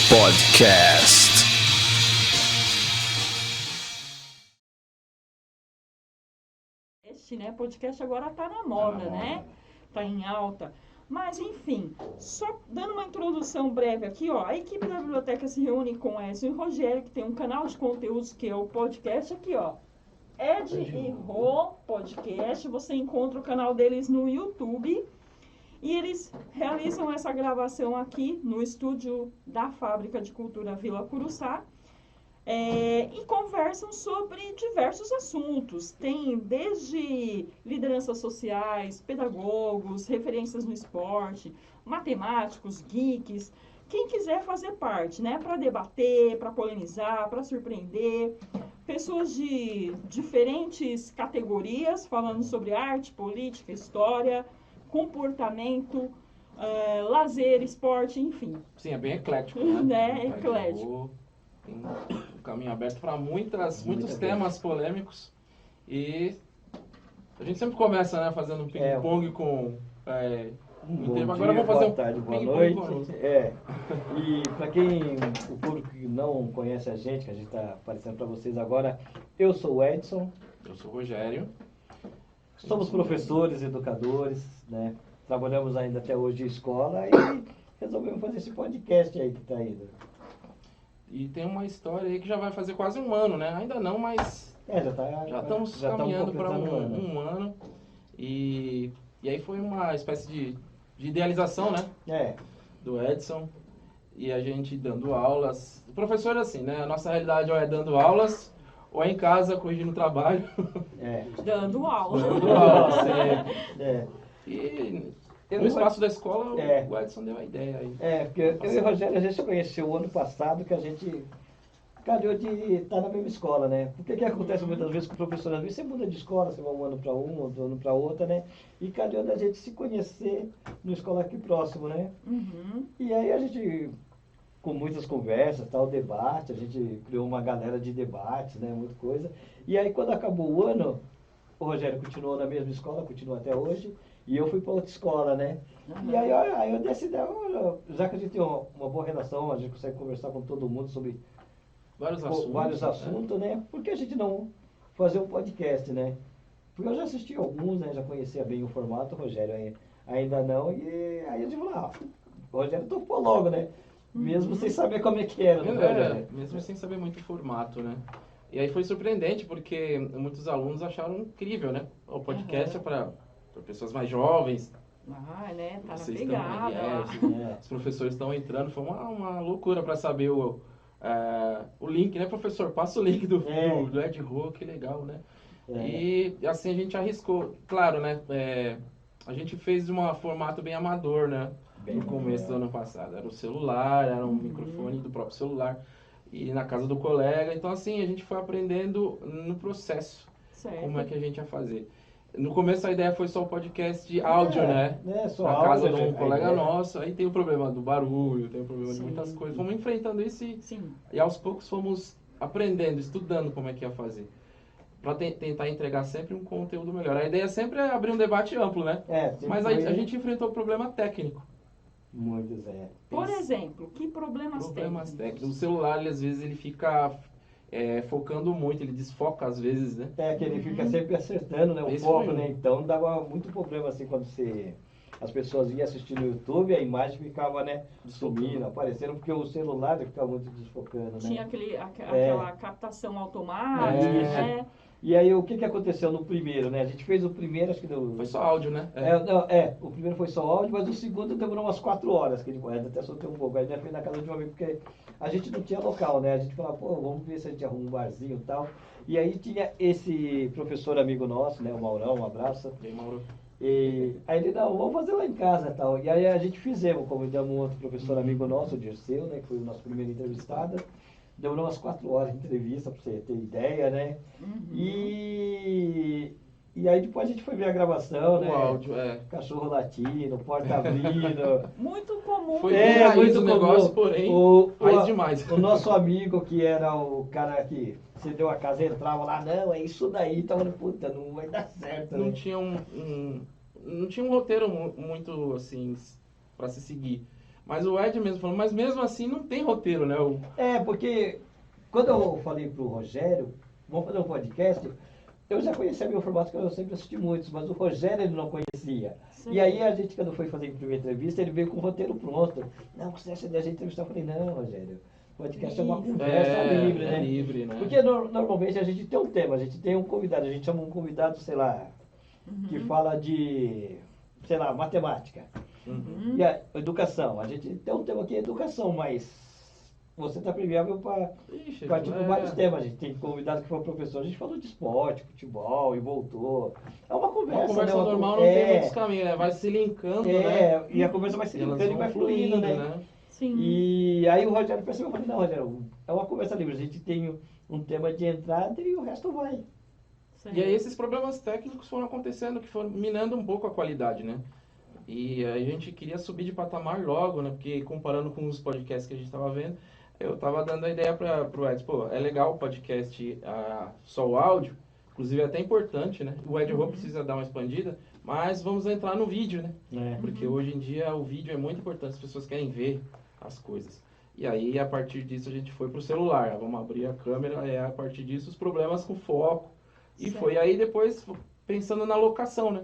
Podcast. Né? Podcast agora tá na moda, né? Tá em alta. Mas, enfim, só dando uma introdução breve aqui, ó. A equipe da biblioteca se reúne com Edson e Rogério, que tem um canal de conteúdos que é o podcast aqui, ó. Ed e Rô Podcast. Você encontra o canal deles no YouTube. E eles realizam essa gravação aqui no estúdio da Fábrica de Cultura Vila Curuçá. E conversam sobre diversos assuntos. Tem desde lideranças sociais, pedagogos, referências no esporte, matemáticos, geeks. Quem quiser fazer parte, né? Para debater, para polemizar, para surpreender. Pessoas de diferentes categorias, falando sobre arte, política, história, comportamento, lazer, esporte, enfim. Sim, é bem eclético, né? É eclético. Tem um caminho aberto para muitos temas polêmicos. E a gente sempre começa, né, fazendo um ping-pong com... Agora vamos fazer boa tarde, boa noite. E para o público que não conhece a gente, que a gente está aparecendo para vocês agora, eu sou o Edson. Eu sou o Rogério. Somos professores, educadores, né? Trabalhamos ainda até hoje em escola e resolvemos fazer esse podcast aí que está indo. E tem uma história aí que já vai fazer quase um ano, né? Ainda não, mas já estamos caminhando para um ano. E aí foi uma espécie de idealização, né? Do Edson. E a gente dando aulas. O professor é assim, né? A nossa realidade ou é dando aulas, ou é em casa corrigindo o trabalho. Dando aula. Dando aula, E no espaço da escola, o Edson deu a ideia aí. Porque eu e o Rogério, a gente se conheceu o ano passado, que a gente calhou de estar na mesma escola, né? Porque que acontece muitas vezes com o professor, às vezes você muda de escola, você vai um ano para outro ano para outra, né? E calhou da gente se conhecer numa escola aqui próximo, né? Uhum. E aí a gente, com muitas conversas, tal, debate, a gente criou uma galera de debates, né? Muita coisa. E aí quando acabou o ano, o Rogério continuou na mesma escola, continua até hoje. E eu fui para outra escola, né? Uhum. E aí eu decidi, já que a gente tem uma boa relação, a gente consegue conversar com todo mundo sobre vários assuntos, né? Por que a gente não fazer um podcast, né? Porque eu já assisti alguns, né? Já conhecia bem o formato, o Rogério ainda não. E aí a gente falou, o Rogério topou logo, né? Mesmo sem saber como é que era, né? Mesmo sem saber muito o formato, né? E aí foi surpreendente, porque muitos alunos acharam incrível, né? O podcast é para pessoas mais jovens. Né? Tá na pegada. Os professores estão entrando. Foi uma loucura para saber o link, né, professor? Passa o link do Ed Rô, que legal, né? E assim a gente arriscou. Claro, né? A gente fez um formato bem amador, né? No começo do ano passado. Era o celular, era um microfone do próprio celular. E na casa do colega. Então, assim, a gente foi aprendendo no processo. Certo. Como é que a gente ia fazer. No começo a ideia foi só o podcast de áudio, né? Só na áudio, casa de um colega nosso. Aí tem o problema do barulho, tem o problema de Sim. muitas coisas. Fomos enfrentando isso e aos poucos fomos aprendendo, estudando como é que ia fazer. Para tentar entregar sempre um conteúdo melhor. A ideia sempre é abrir um debate amplo, né? Mas a gente enfrentou o problema técnico. Muitos, Por exemplo, que problemas técnicos? O celular, às vezes, ele fica focando muito, ele desfoca às vezes, né? Que ele fica sempre acertando, né? O foco, né? Então dava muito problema assim quando as pessoas iam assistir no YouTube, a imagem ficava, né? Sumindo, aparecendo, porque o celular ficava muito desfocando, né? Tinha aquela captação automática, né? E aí o que aconteceu no primeiro, né? A gente fez o primeiro, acho que foi só áudio, né? O primeiro foi só áudio, mas o segundo demorou umas 4 horas, que até soltei um pouco. Aí já fez na casa de um amigo, porque a gente não tinha local, né? A gente falava, vamos ver se a gente arruma um barzinho e tal. E aí tinha esse professor amigo nosso, né? O Maurão, um abraço. E aí, Mauro? E aí ele, vamos fazer lá em casa e tal. E aí a gente convidamos um outro professor amigo nosso, o Dirceu, né? Que foi o nosso primeiro entrevistado. Demorou umas 4 horas de entrevista, pra você ter ideia, né? E aí depois a gente foi ver a gravação, né? O áudio, Cachorro latindo, porta abrindo. Muito comum. Foi muito negócio, porém, raiz demais. O nosso amigo, que era o cara que cedeu a casa, entrava lá, não, é isso daí. Tava, puta, não vai dar certo. Não né? tinha não tinha um roteiro muito, assim, para se seguir. Mas o Ed mesmo falou, mas mesmo assim não tem roteiro, né? Porque quando eu falei pro Rogério, vamos fazer um podcast, eu já conhecia meu formato, que eu sempre assisti muitos, mas o Rogério ele não conhecia. Sim. E aí a gente, quando foi fazer a primeira entrevista, ele veio com o roteiro pronto. Não, você acha da gente entrevistar? Eu falei, não, Rogério, o podcast é uma conversa livre, né? É livre, né? Porque normalmente a gente tem um tema, a gente tem um convidado, a gente chama um convidado, sei lá, que fala de, sei lá, matemática. E a educação, a gente tem um tema aqui, educação, mas você está premiável para partir de vários temas. A gente tem convidado que foi professor, a gente falou de esporte, futebol e voltou. É uma conversa. Uma conversa né? normal não tem muitos caminhos, né? Vai se linkando, né? E a conversa vai se linkando e vai fluindo, né? Sim. E aí o Rogério percebeu, eu falei, não, Rogério, é uma conversa livre, a gente tem um tema de entrada e o resto vai. E aí esses problemas técnicos foram acontecendo, que foram minando um pouco a qualidade, né? E a gente queria subir de patamar logo, né? Porque comparando com os podcasts que a gente estava vendo, eu estava dando a ideia para o Ed, pô, é legal o podcast só o áudio, inclusive é até importante, né? O Ed Rowe precisa dar uma expandida, mas vamos entrar no vídeo, né? Porque hoje em dia o vídeo é muito importante, as pessoas querem ver as coisas. E aí, a partir disso, a gente foi pro celular, vamos abrir a câmera, a partir disso, os problemas com foco. E foi aí depois, pensando na locação, né?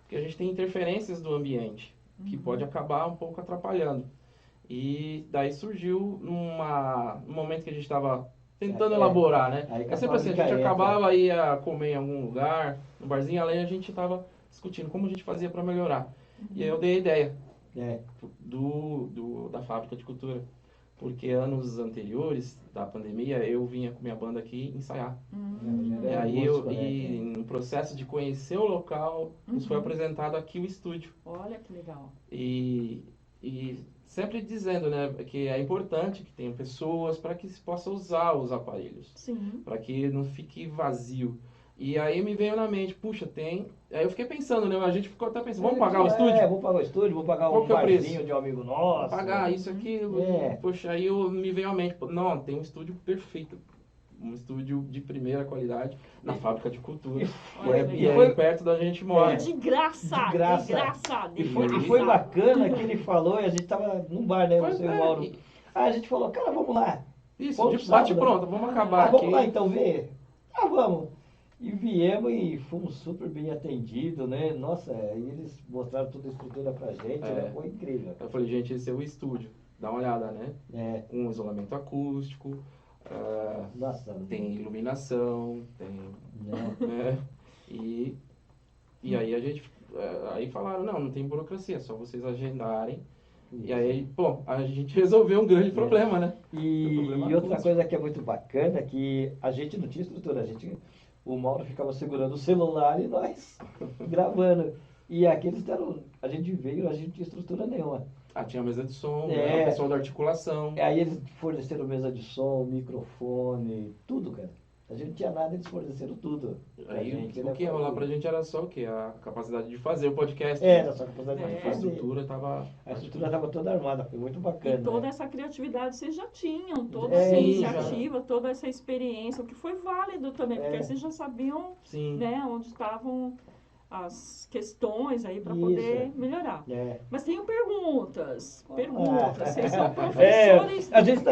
Porque a gente tem interferências do ambiente, que pode acabar um pouco atrapalhando. E daí surgiu num momento que a gente estava tentando elaborar, né? É sempre assim, a gente acabava, ia comer em algum lugar, no barzinho, além a gente estava discutindo como a gente fazia para melhorar. E aí eu dei a ideia da Fábrica de Cultura. Porque anos anteriores da pandemia, eu vinha com minha banda aqui ensaiar. E aí, no processo de conhecer o local, nos foi apresentado aqui o estúdio. Olha que legal. E sempre dizendo, né, que é importante que tenham pessoas para que se possa usar os aparelhos. Sim. Para que não fique vazio. E aí me veio na mente, puxa, tem... Aí eu fiquei pensando, né, a gente ficou até pensando, vamos pagar o estúdio? Vou pagar o estúdio, vou pagar Qual um que é o preço? barzinho de um amigo nosso. Pagar isso, aquilo. Poxa, aí me veio à mente, não, tem um estúdio perfeito. Um estúdio de primeira qualidade na Fábrica de Cultura. E aí perto da gente mora. De graça! De graça! E foi bacana que ele falou, e a gente tava num bar, né, você e o Mauro. Aí a gente falou, cara, vamos lá. Isso, de bate pronto, vamos acabar aqui. Vamos lá então ver? Vamos. E viemos e fomos super bem atendidos, né? Nossa, e eles mostraram toda a estrutura pra gente, né? Foi incrível. Eu falei, gente, esse é o estúdio. Dá uma olhada, né? Com isolamento acústico, tem iluminação, tem... Né? E aí a gente... Aí falaram, não tem burocracia, é só vocês agendarem. Isso. E aí, bom, a gente resolveu um grande problema, né? E outra coisa que é muito bacana, que a gente não tinha estrutura, o Mauro ficava segurando o celular e nós gravando. E aqui eles deram, a gente veio, a gente não tinha estrutura nenhuma. Tinha mesa de som, né? O pessoal da articulação. Aí eles forneceram mesa de som, microfone, tudo, cara. A gente não tinha nada, eles forneceram tudo. Aí o que ia rolar pra gente era só o quê? A capacidade de fazer o podcast. Era só a capacidade de fazer. A estrutura estava toda armada, foi muito bacana. E toda essa criatividade vocês já tinham, toda essa iniciativa, toda essa experiência, o que foi válido também, porque vocês já sabiam, né, onde estavam as questões aí para poder melhorar. Mas tenho perguntas. Vocês são professores. A gente está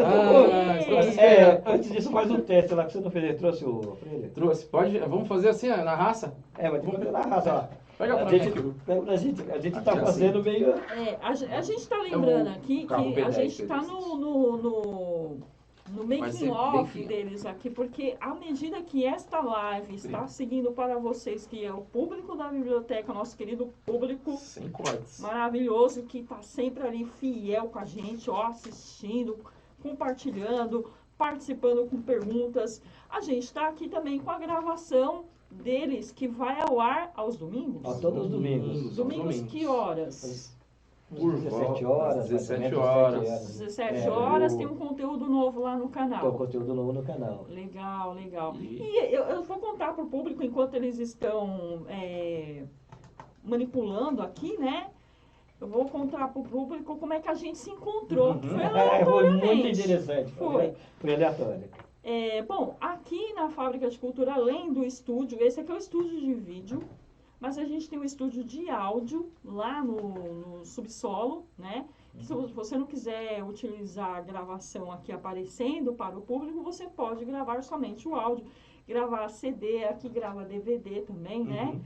antes disso faz um teste lá que você não fez. Ele trouxe o Freire? Trouxe. Vamos fazer assim, na raça? Vai ter que fazer na raça, ó. Pega pra gente. A gente está fazendo assim. Meio... a gente está lembrando aqui que a gente está no making off deles aqui, porque à medida que esta live está seguindo para vocês, que é o público da biblioteca, nosso querido público maravilhoso, que está sempre ali fiel com a gente, assistindo, compartilhando, participando com perguntas. A gente está aqui também com a gravação deles, que vai ao ar aos domingos. Todos os domingos. Domingos que horas? Por 17 horas. 17 horas. 17 horas tem um conteúdo novo lá no canal. Tem um conteúdo novo no canal. Legal. E eu vou contar para o público, enquanto eles estão manipulando aqui, né? Eu vou contar para o público como é que a gente se encontrou. Foi muito interessante. Foi aleatório. Bom, aqui na Fábrica de Cultura, além do estúdio, esse aqui é o estúdio de vídeo, mas a gente tem um estúdio de áudio lá no subsolo, né? Se você não quiser utilizar a gravação aqui aparecendo para o público, você pode gravar somente o áudio, gravar CD, aqui grava DVD também, né?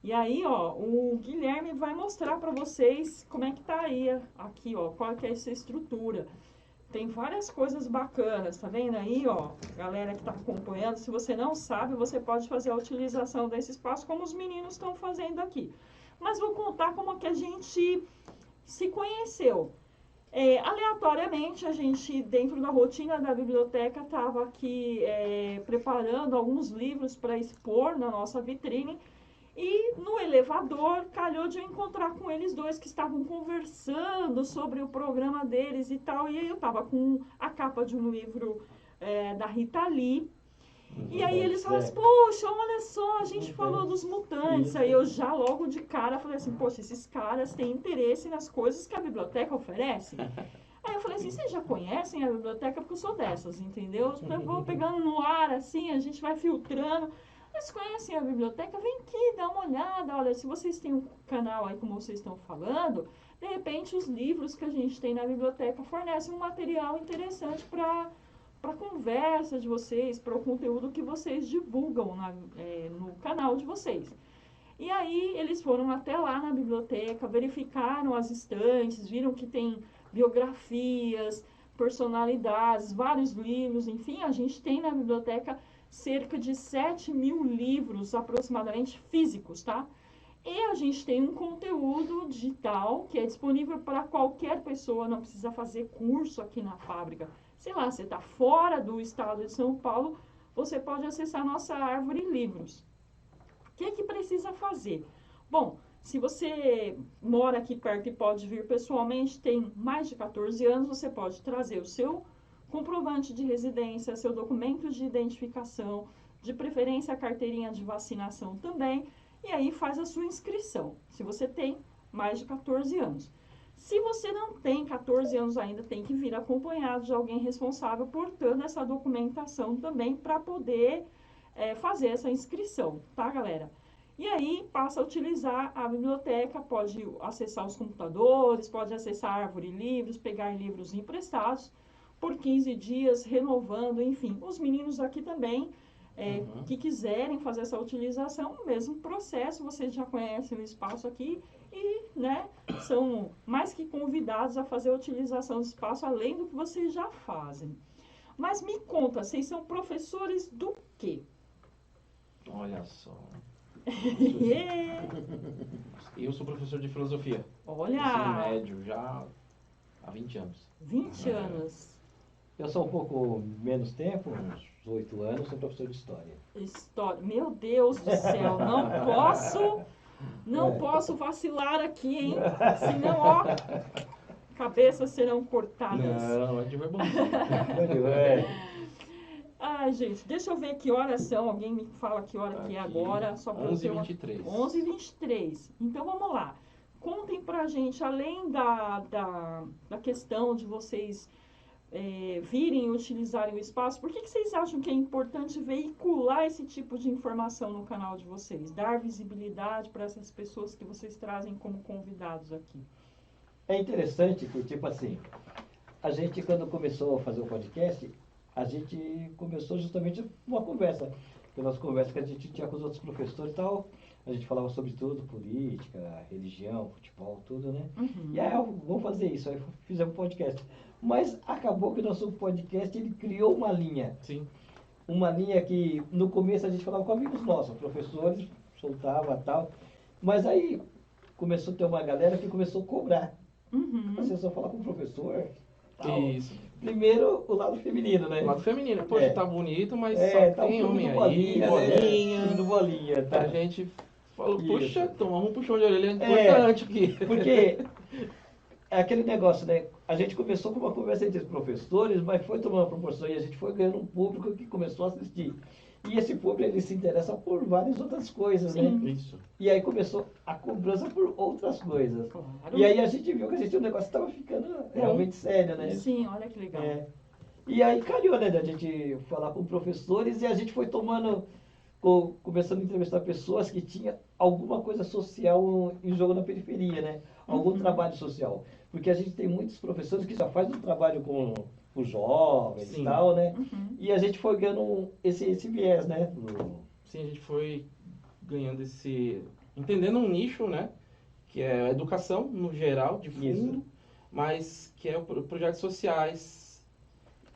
E aí, ó, o Guilherme vai mostrar para vocês como é que tá aí, aqui, ó, qual que é essa estrutura. Tem várias coisas bacanas, tá vendo aí, ó, galera que tá acompanhando, se você não sabe, você pode fazer a utilização desse espaço como os meninos estão fazendo aqui. Mas vou contar como que a gente se conheceu. Aleatoriamente, a gente, dentro da rotina da biblioteca, estava aqui preparando alguns livros para expor na nossa vitrine. E no elevador, calhou de eu encontrar com eles dois que estavam conversando sobre o programa deles e tal. E aí eu estava com a capa de um livro da Rita Lee. E aí eles falaram assim, poxa, olha só, a gente falou dos mutantes. Aí eu já logo de cara falei assim, poxa, esses caras têm interesse nas coisas que a biblioteca oferece. Aí eu falei assim, vocês já conhecem a biblioteca? Porque eu sou dessas, entendeu? Eu vou pegando no ar, assim, a gente vai filtrando. Vocês conhecem a biblioteca? Vem aqui, dá uma olhada. Olha, se vocês têm um canal aí, como vocês estão falando, de repente os livros que a gente tem na biblioteca fornecem um material interessante para a conversa de vocês, para o conteúdo que vocês divulgam no canal de vocês. E aí eles foram até lá na biblioteca, verificaram as estantes, viram que tem biografias, personalidades, vários livros, enfim, a gente tem na biblioteca cerca de 7.000 livros aproximadamente físicos, tá? E a gente tem um conteúdo digital que é disponível para qualquer pessoa, não precisa fazer curso aqui na fábrica. Sei lá, você está fora do estado de São Paulo, você pode acessar a nossa árvore livros. O que é que precisa fazer? Bom, se você mora aqui perto e pode vir pessoalmente, tem mais de 14 anos, você pode trazer o seu comprovante de residência, seu documento de identificação, de preferência a carteirinha de vacinação também, e aí faz a sua inscrição, se você tem mais de 14 anos. Se você não tem 14 anos ainda, tem que vir acompanhado de alguém responsável portando essa documentação também para poder fazer essa inscrição, tá, galera? E aí passa a utilizar a biblioteca, pode acessar os computadores, pode acessar a árvore livros, pegar livros emprestados, por 15 dias, renovando, enfim. Os meninos aqui também, que quiserem fazer essa utilização, o mesmo processo, vocês já conhecem o espaço aqui e, né, são mais que convidados a fazer a utilização do espaço, além do que vocês já fazem. Mas me conta, vocês são professores do quê? Olha só. Eu sou professor de filosofia. Olha! Ensino médio, já há 20 anos. 20 anos. Eu sou um pouco menos tempo, uns 8 anos, sou professor de História. História. Meu Deus do céu, não posso vacilar aqui, hein? Senão, ó, cabeças serão cortadas. Não, é de vergonha. Ai, gente, deixa eu ver que horas são. Alguém me fala que hora que é agora. 11h23. 11h23. Então, vamos lá. Contem pra gente, além da questão de vocês virem e utilizarem o espaço, por que vocês acham que é importante veicular esse tipo de informação no canal de vocês? Dar visibilidade para essas pessoas que vocês trazem como convidados aqui. É interessante que, tipo assim, a gente quando começou a fazer o podcast, a gente começou justamente uma conversa. Pelas conversas que a gente tinha com os outros professores e tal, a gente falava sobre tudo, política, religião, futebol, tudo, né? Uhum. E aí, vamos fazer isso, aí fizemos um podcast. Mas acabou que o nosso podcast, ele criou uma linha. Sim. Uma linha que, no começo, a gente falava com amigos nossos, professores, soltava e tal. Mas aí, começou a ter uma galera que começou a cobrar. Uhum. Você só fala com o professor, tal. Isso. Primeiro, o lado feminino, né? O lado feminino. Poxa, tá bonito, mas só tá tem um homem bolinha, aí, bolinha. Né? Bolinha, tá? A gente falou, Isso. puxa, tomamos um puxão de orelha importante aqui. Porque é aquele negócio, né? A gente começou com uma conversa entre os professores, mas foi tomando uma proporção e a gente foi ganhando um público que começou a assistir. E esse público, ele se interessa por várias outras coisas, Sim. né? Isso. E aí começou a cobrança por outras coisas. Claro. E aí a gente viu que o negócio estava ficando realmente sério, né? Sim, olha que legal. E aí calhou, né, da gente falar com professores e a gente foi tomando, começando a entrevistar pessoas que tinham alguma coisa social em jogo na periferia, né? Algum trabalho social. Porque a gente tem muitos professores que já fazem um trabalho com os jovens Sim. e tal, né? Uhum. E a gente foi ganhando esse viés, né? Sim, a gente foi ganhando entendendo um nicho, né? Que é a educação, no geral, de fundo, Isso. mas que é projetos sociais,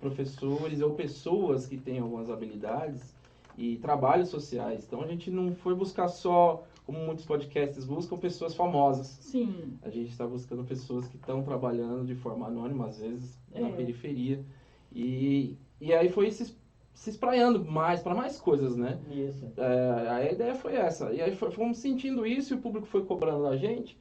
professores ou pessoas que têm algumas habilidades e trabalhos sociais. Então a gente não foi buscar só, como muitos podcasts buscam, pessoas famosas. Sim. A gente está buscando pessoas que estão trabalhando de forma anônima, às vezes, na periferia. E aí foi se espraiando para mais coisas, né? Isso. A ideia foi essa. E aí fomos sentindo isso e o público foi cobrando da gente,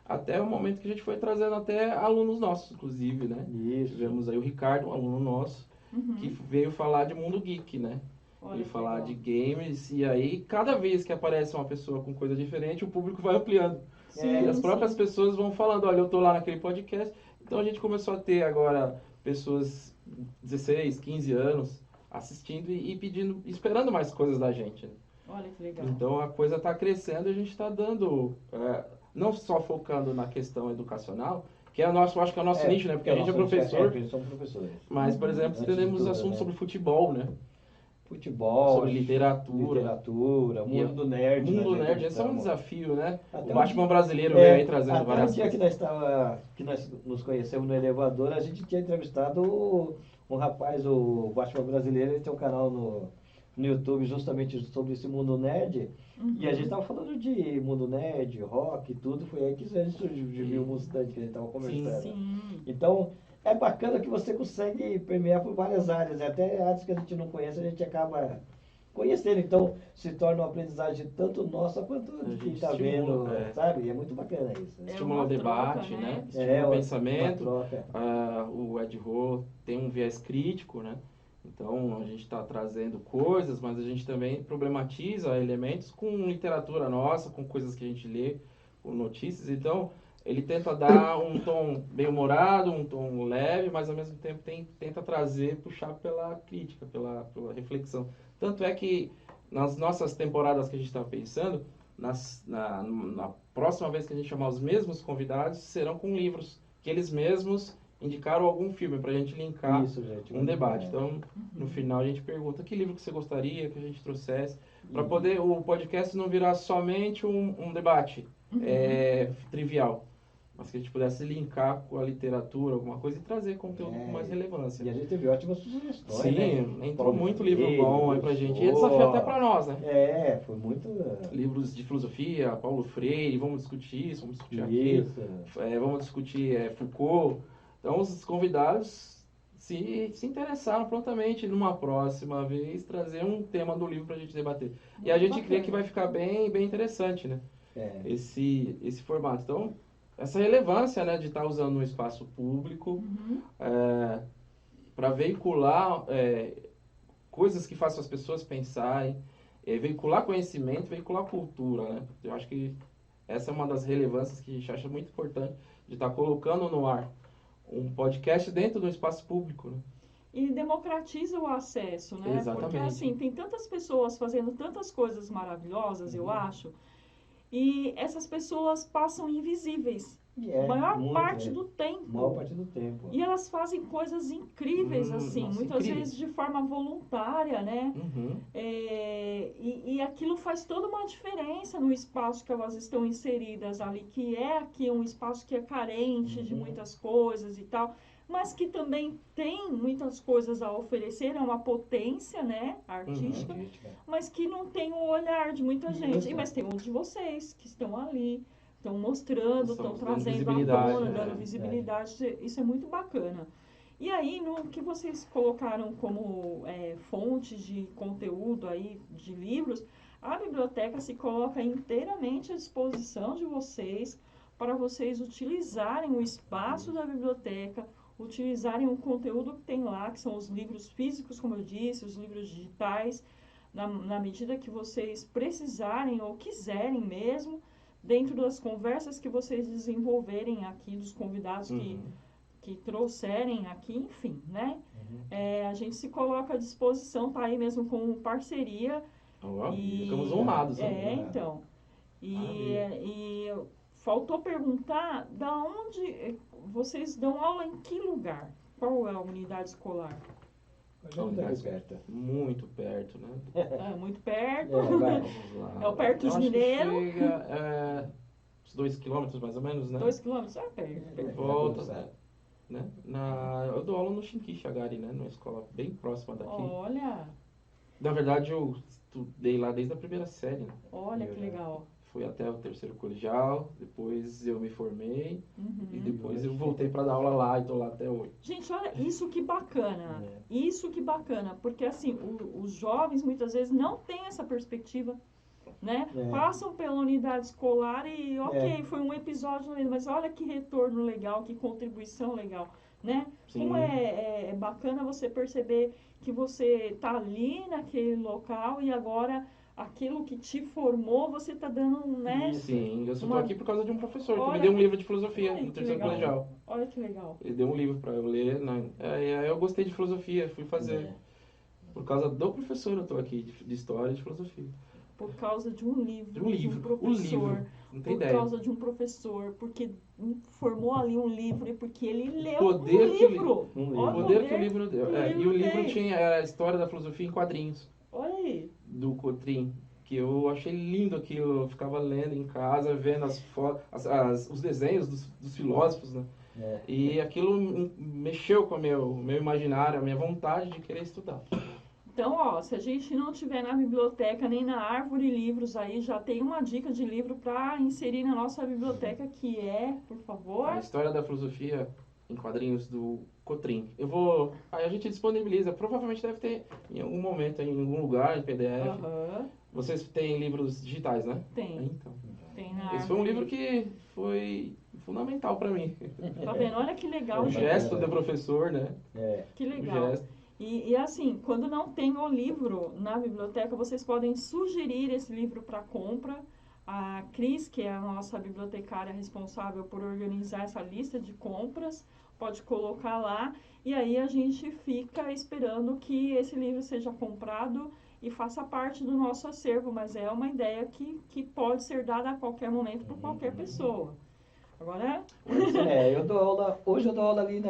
até o momento que a gente foi trazendo até alunos nossos, inclusive, né? Isso. Tivemos aí o Ricardo, um aluno nosso, Uhum. que veio falar de mundo geek, né? Olha Veio que falar legal. de games, e aí cada vez que aparece uma pessoa com coisa diferente, o público vai ampliando. Sim, E as próprias sim. pessoas vão falando, olha, eu tô lá naquele podcast. Então a gente começou a ter agora pessoas 16, 15 anos assistindo e pedindo, esperando mais coisas da gente, né? Olha que legal. Então a coisa está crescendo e a gente está dando, não só focando na questão educacional, que é o nosso, acho que é o nosso nicho, né? Porque a gente é professor, porque somos professores. mas, por exemplo, Antes de teremos tudo, assuntos né? sobre futebol, né? Futebol, Sobre literatura. mundo do nerd. Mundo né, nerd, gente? esse é um Estamos- desafio, né? Até O um Batman dia- brasileiro veio aí trazendo até várias um dia coisas. que nós nos conhecemos no elevador, a gente tinha entrevistado um rapaz, o Batman brasileiro, ele tem um canal no YouTube justamente sobre esse mundo nerd. Uhum. E a gente tava falando de mundo nerd, rock e tudo, foi aí que a gente surgiu o Mustang que a gente tava conversando. Sim. Então, é bacana que você consegue permear por várias áreas, até áreas que a gente não conhece, a gente acaba conhecendo. Então, se torna uma aprendizagem tanto nossa quanto de quem gente está vendo, estimula, sabe? É muito bacana isso. Né? Estimula uma o debate, troca, né? né? Estimula o uma pensamento. troca. O Ed Ho tem um viés crítico, né? Então a gente está trazendo coisas, mas a gente também problematiza elementos com literatura nossa, com coisas que a gente lê, com notícias. Então ele tenta dar um tom bem humorado, um tom leve, mas ao mesmo tempo tenta trazer, puxar pela crítica, pela reflexão. Tanto é que nas nossas temporadas que a gente está pensando, na próxima vez que a gente chamar os mesmos convidados, serão com livros que eles mesmos indicaram algum filme para a gente linkar Isso, gente. um debate. Então, no final a gente pergunta que livro que você gostaria que a gente trouxesse, para poder o podcast não virar somente um debate trivial, mas que a gente pudesse linkar com a literatura, alguma coisa, e trazer conteúdo com mais relevância. E a gente teve ótimas sugestões. Sim, né? entrou Paulo muito Freire, livro bom aí pra gente. E é desafio até pra nós, né? Foi muito. Livros de filosofia, Paulo Freire, vamos discutir isso, vamos discutir aquilo. Vamos discutir Foucault. Então, os convidados se interessaram prontamente numa próxima vez trazer um tema do livro pra gente debater. E a gente crê que vai ficar bem interessante, né? Esse formato. Então, essa relevância, né, de estar usando um espaço público para veicular coisas que façam as pessoas pensarem, veicular conhecimento, veicular cultura, né? Eu acho que essa é uma das relevâncias que a gente acha muito importante de estar colocando no ar um podcast dentro do espaço público, né? E democratiza o acesso, né? Exatamente. Porque assim, tem tantas pessoas fazendo tantas coisas maravilhosas, eu acho, e essas pessoas passam invisíveis. Maior parte do tempo. Maior parte do tempo. E elas fazem coisas incríveis, assim, nossa, muitas incríveis. vezes de forma voluntária, né? Uhum. E aquilo faz toda uma diferença no espaço que elas estão inseridas ali, que é aqui um espaço que é carente de muitas coisas e tal, mas que também tem muitas coisas a oferecer, é uma potência, né, artística, mas que não tem o olhar de muita gente. Mas tem uns de vocês que estão ali, estão mostrando, estão trazendo à tona, dando visibilidade. Isso é muito bacana. E aí, no que vocês colocaram como fonte de conteúdo aí, de livros, a biblioteca se coloca inteiramente à disposição de vocês para vocês utilizarem o espaço da biblioteca, utilizarem o conteúdo que tem lá, que são os livros físicos, como eu disse, os livros digitais, na medida que vocês precisarem ou quiserem mesmo, dentro das conversas que vocês desenvolverem aqui, dos convidados que trouxerem aqui, enfim, né? A gente se coloca à disposição, tá aí mesmo com parceria. Ficamos honrados. Então. E faltou perguntar da onde vocês dão aula, em que lugar? Qual é a unidade escolar? Muito perto, né? É, muito perto. Vamos lá. É o perto Eu de acho que Mineiro. chega uns 2 quilômetros mais ou menos, né? 2 quilômetros? É perto. Volta, né? Eu dou aula no Shinkichagari, né? Numa escola bem próxima daqui. Olha, Na verdade, eu estudei lá desde a primeira série, né? olha que legal. Fui até o terceiro colegial, depois eu me formei e Uhum. depois eu voltei para dar aula lá e tô lá até hoje. Gente, olha, isso que bacana. Isso que bacana. Porque, assim, os jovens, muitas vezes, não têm essa perspectiva, né? Passam pela unidade escolar e, ok, foi um episódio, mas olha que retorno legal, que contribuição legal, né? Sim. Como é bacana você perceber que você está ali naquele local e agora aquilo que te formou, você está dando, né? Sim, eu só tô aqui por causa de um professor que Olha, me deu um livro de filosofia olha no que terceiro legal. colegial. Olha que legal. Ele deu um livro para eu ler, né? Aí eu gostei de filosofia, fui fazer. Por causa do professor eu tô aqui, de história e de filosofia. Por causa de um livro, De um livro, um professor, livro, não tem por ideia. causa de um professor, porque formou ali um livro e porque ele leu Poder um que livro. O poder que o livro deu. E o livro tinha a história da filosofia em quadrinhos. Olha aí. Do Cotrim, que eu achei lindo aquilo, eu ficava lendo em casa, vendo as fotos, os desenhos dos filósofos, né? E aquilo mexeu com o meu imaginário, a minha vontade de querer estudar. Então, ó, se a gente não tiver na biblioteca nem na árvore livros aí, já tem uma dica de livro para inserir na nossa biblioteca, que é, por favor... A história da filosofia em quadrinhos do Cotrim. Aí a gente disponibiliza, provavelmente deve ter em algum momento, em algum lugar, em PDF. Vocês têm livros digitais, né? Tem. Então. Tem na Esse foi um livro que foi fundamental para mim. Tá vendo? Olha que legal. O gesto do professor, né? Que legal. E assim, quando não tem o livro na biblioteca, vocês podem sugerir esse livro para compra. A Cris, que é a nossa bibliotecária responsável por organizar essa lista de compras, pode colocar lá. E aí a gente fica esperando que esse livro seja comprado e faça parte do nosso acervo. Mas é uma ideia que pode ser dada a qualquer momento por qualquer pessoa. Agora... Hoje eu dou aula ali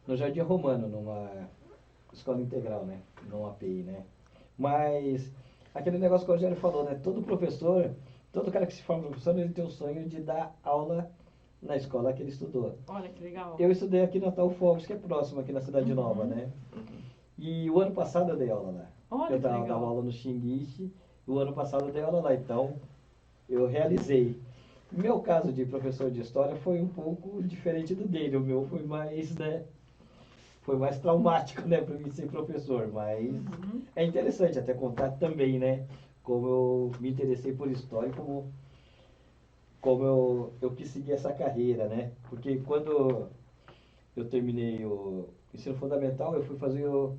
no Jardim Romano, numa escola integral, né? Numa API, né? Mas aquele negócio que o Rogério falou, né? Todo professor, todo cara que se forma professor, ele tem o sonho de dar aula na escola que ele estudou. Olha que legal. Eu estudei aqui na Tal Fogos, que é próximo aqui na Cidade Nova, né? E o ano passado eu dei aula lá. Olha eu dava aula no Xinguiche, o ano passado eu dei aula lá, então eu realizei. Meu caso de professor de história foi um pouco diferente do dele, o meu foi mais, né? Foi mais traumático, né, para mim ser professor, mas é interessante até contar também, né, como eu me interessei por história, como eu quis seguir essa carreira, né, porque quando eu terminei o ensino fundamental, eu fui fazer o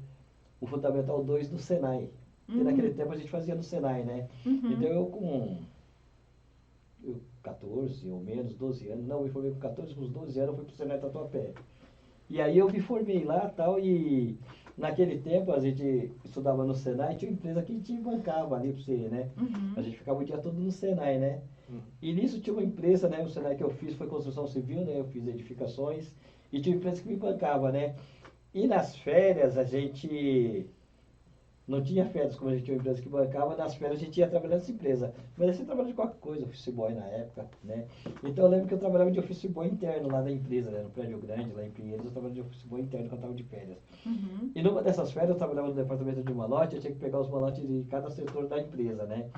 Fundamental 2 do Senai, porque naquele tempo a gente fazia no Senai, né, então eu com 14 ou menos, 12 anos, não, eu me formei com 14, com uns 12 anos eu fui pro Senai Tatuapé. E aí eu me formei lá tal, e naquele tempo a gente estudava no Senai, tinha uma empresa que te bancava ali pra você, né? A gente ficava o dia todo no Senai, né? E nisso tinha uma empresa, né? O Senai que eu fiz foi construção civil, né? Eu fiz edificações, e tinha uma empresa que me bancava, né? E nas férias a gente... Não tinha férias, como a gente tinha uma empresa que bancava, nas férias a gente ia trabalhar nessa empresa. Mas você trabalhava de qualquer coisa, office boy na época, né? Então eu lembro que eu trabalhava de office boy interno lá da empresa, né? No Prédio Grande, lá em Pinheiros, eu trabalhava de office boy interno quando eu estava de férias. E numa dessas férias eu trabalhava no departamento de malote, eu tinha que pegar os malotes de cada setor da empresa, né?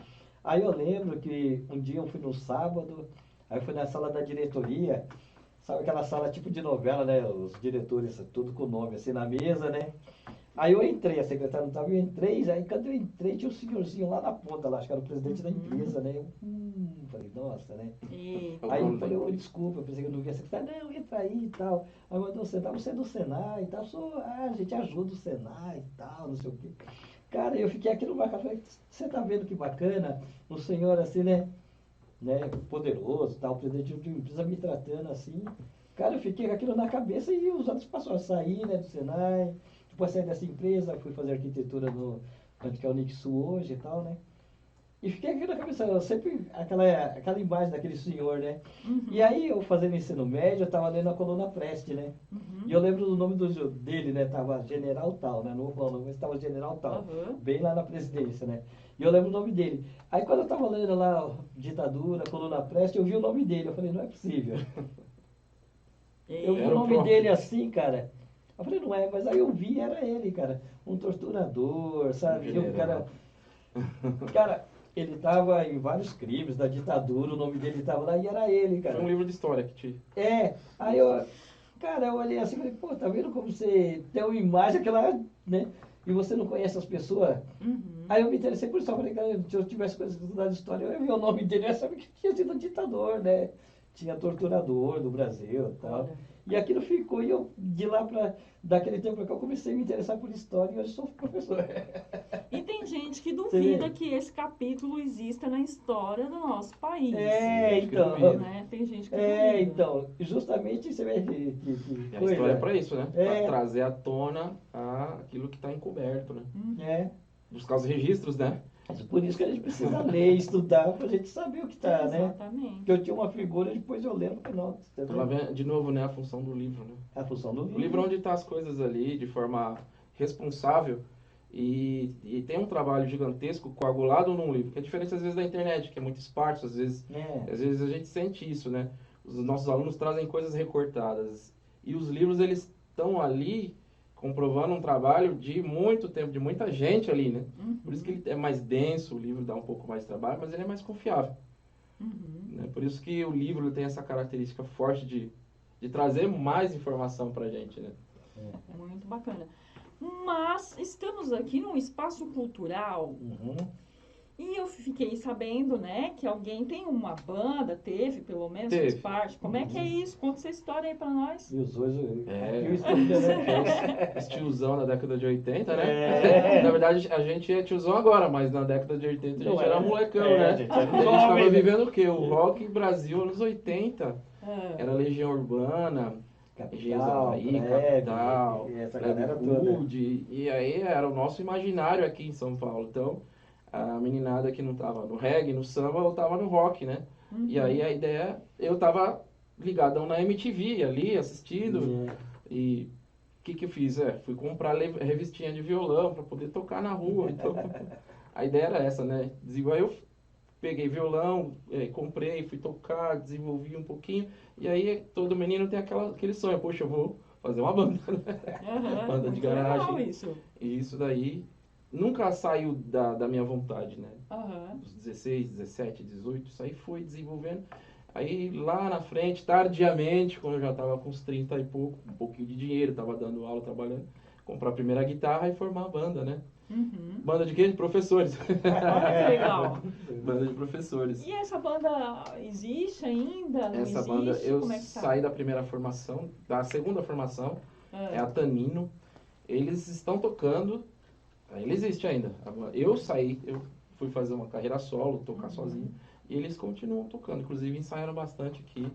Aí eu lembro que um dia eu fui no sábado, aí eu fui na sala da diretoria, sabe aquela sala tipo de novela, né? Os diretores, tudo com nome assim na mesa, né? Aí eu entrei, a secretária não estava, eu entrei, aí quando eu entrei tinha um senhorzinho lá na ponta, lá, acho que era o presidente da empresa, né? Falei, nossa, né? Aí eu falei, desculpa, eu pensei que eu não via a secretária, não, entra aí e tal. Aí mandou sentar, você é do Senai e tal, a gente ajuda o Senai e tal, não sei o quê. Cara, eu fiquei aqui no mercado, falei, você tá vendo que bacana? Um senhor assim, né? Poderoso, tal, o presidente de uma empresa me tratando assim. Cara, eu fiquei com aquilo na cabeça e os anos passaram a sair, né, do Senai. Depois saí dessa empresa, fui fazer arquitetura onde que é o Nixu hoje e tal, né? E fiquei aqui na cabeça, sempre aquela imagem daquele senhor, né? Uhum. E aí, eu fazendo ensino médio, eu estava lendo a coluna Preste, né? Uhum. E eu lembro do nome dele, né? Tava General Tal, né? Não vou falar o nome, mas estava General Tal. Uhum. Bem lá na presidência, né? E eu lembro o nome dele. Aí, quando eu estava lendo lá, ó, ditadura, coluna Preste, eu vi o nome dele. Eu falei, não é possível. Eu vi Era o o nome próprio. dele assim, cara. Eu falei, não é, mas aí eu vi, era ele, cara. Um torturador, sabe? Um cara. Cara, ele tava em vários crimes da ditadura, o nome dele tava lá e era ele, Foi um cara. livro de história que te... Aí eu, cara, eu olhei assim e falei, pô, tá vendo como você tem uma imagem aquela, né? E você não conhece as pessoas? Uhum. Aí eu me interessei por isso, eu falei, cara, se eu tivesse estudado história, eu ia ver o nome dele, eu ia saber que tinha sido um ditador, né? Tinha torturador do Brasil e tal. Olha. E aquilo ficou, e eu, de lá pra, daquele tempo pra cá, eu comecei a me interessar por história e hoje sou professor. E tem gente que Você duvida vê? que esse capítulo exista na história do nosso país. gente que Então. duvida. Né? Tem gente que duvida. Então, justamente você vê que E a coisa. história é pra isso, né? Pra É. trazer à tona aquilo que tá encoberto, né? Uhum. Buscar os registros, né? Por isso que a gente precisa ler, estudar, pra gente saber o que tá, né? Exatamente. Porque eu tinha uma figura, depois eu lembro que não. Você Então lá vê? vem de novo, né, a função do livro, né? A função do O livro é onde tá as coisas ali de forma responsável e tem um trabalho gigantesco coagulado num livro, que é diferente às vezes da internet, que é muito esparso, às vezes a gente sente isso, né? Os nossos alunos trazem coisas recortadas e os livros eles estão ali comprovando um trabalho de muito tempo, de muita gente ali, né? Uhum. Por isso que ele é mais denso, o livro dá um pouco mais de trabalho, mas ele é mais confiável. Uhum. Né? Por isso que o livro ele tem essa característica forte de trazer mais informação pra gente, né? É muito bacana. Mas estamos aqui num espaço cultural Uhum. e eu fiquei sabendo, né, que alguém tem uma banda, teve pelo menos, fez Teve. parte. Como é que é isso? Conta essa história aí pra nós. E os dois, É. aqui o estúdio, né? Os tiozão da década de 80, né? É. Na verdade, a gente é tiozão agora, mas na década de 80 a gente Não era é. molecão, É, né? a gente era E a gente jovem, tava né? vivendo o quê? O rock Brasil anos 80. Ah, Era Legião Urbana, Engenheiros do Capital, Havaí, Plebe, Capital, essa Plebe galera toda. Hood, e aí era o nosso imaginário aqui em São Paulo. Então, a meninada que não tava no reggae, no samba, eu tava no rock, né? uhum. E aí a ideia, eu tava ligadão na MTV ali, assistindo, e o que eu fiz? Fui comprar revistinha de violão para poder tocar na rua. Então, a ideia era essa, né? Aí eu peguei violão, comprei, fui tocar, desenvolvi um pouquinho. E aí todo menino tem aquele sonho, poxa, eu vou fazer uma banda, né? Aham, Banda de muito legal garagem. isso. E isso daí nunca saiu da minha vontade, né? Aham. Dos 16, 17, 18, isso aí foi desenvolvendo. Aí lá na frente, tardiamente, quando eu já estava com uns 30 e pouco, um pouquinho de dinheiro, estava dando aula, trabalhando, comprar a primeira guitarra e formar a banda, né? Uhum. Banda de quê? De professores. Olha que legal. Banda de professores. E essa banda existe ainda? Não Essa existe? banda, eu Como é que tá? saí da primeira formação, da segunda formação, é a Tanino. Eles estão tocando, ele existe ainda. Eu saí, eu fui fazer uma carreira solo, tocar sozinho, e eles continuam tocando. Inclusive ensaiaram bastante aqui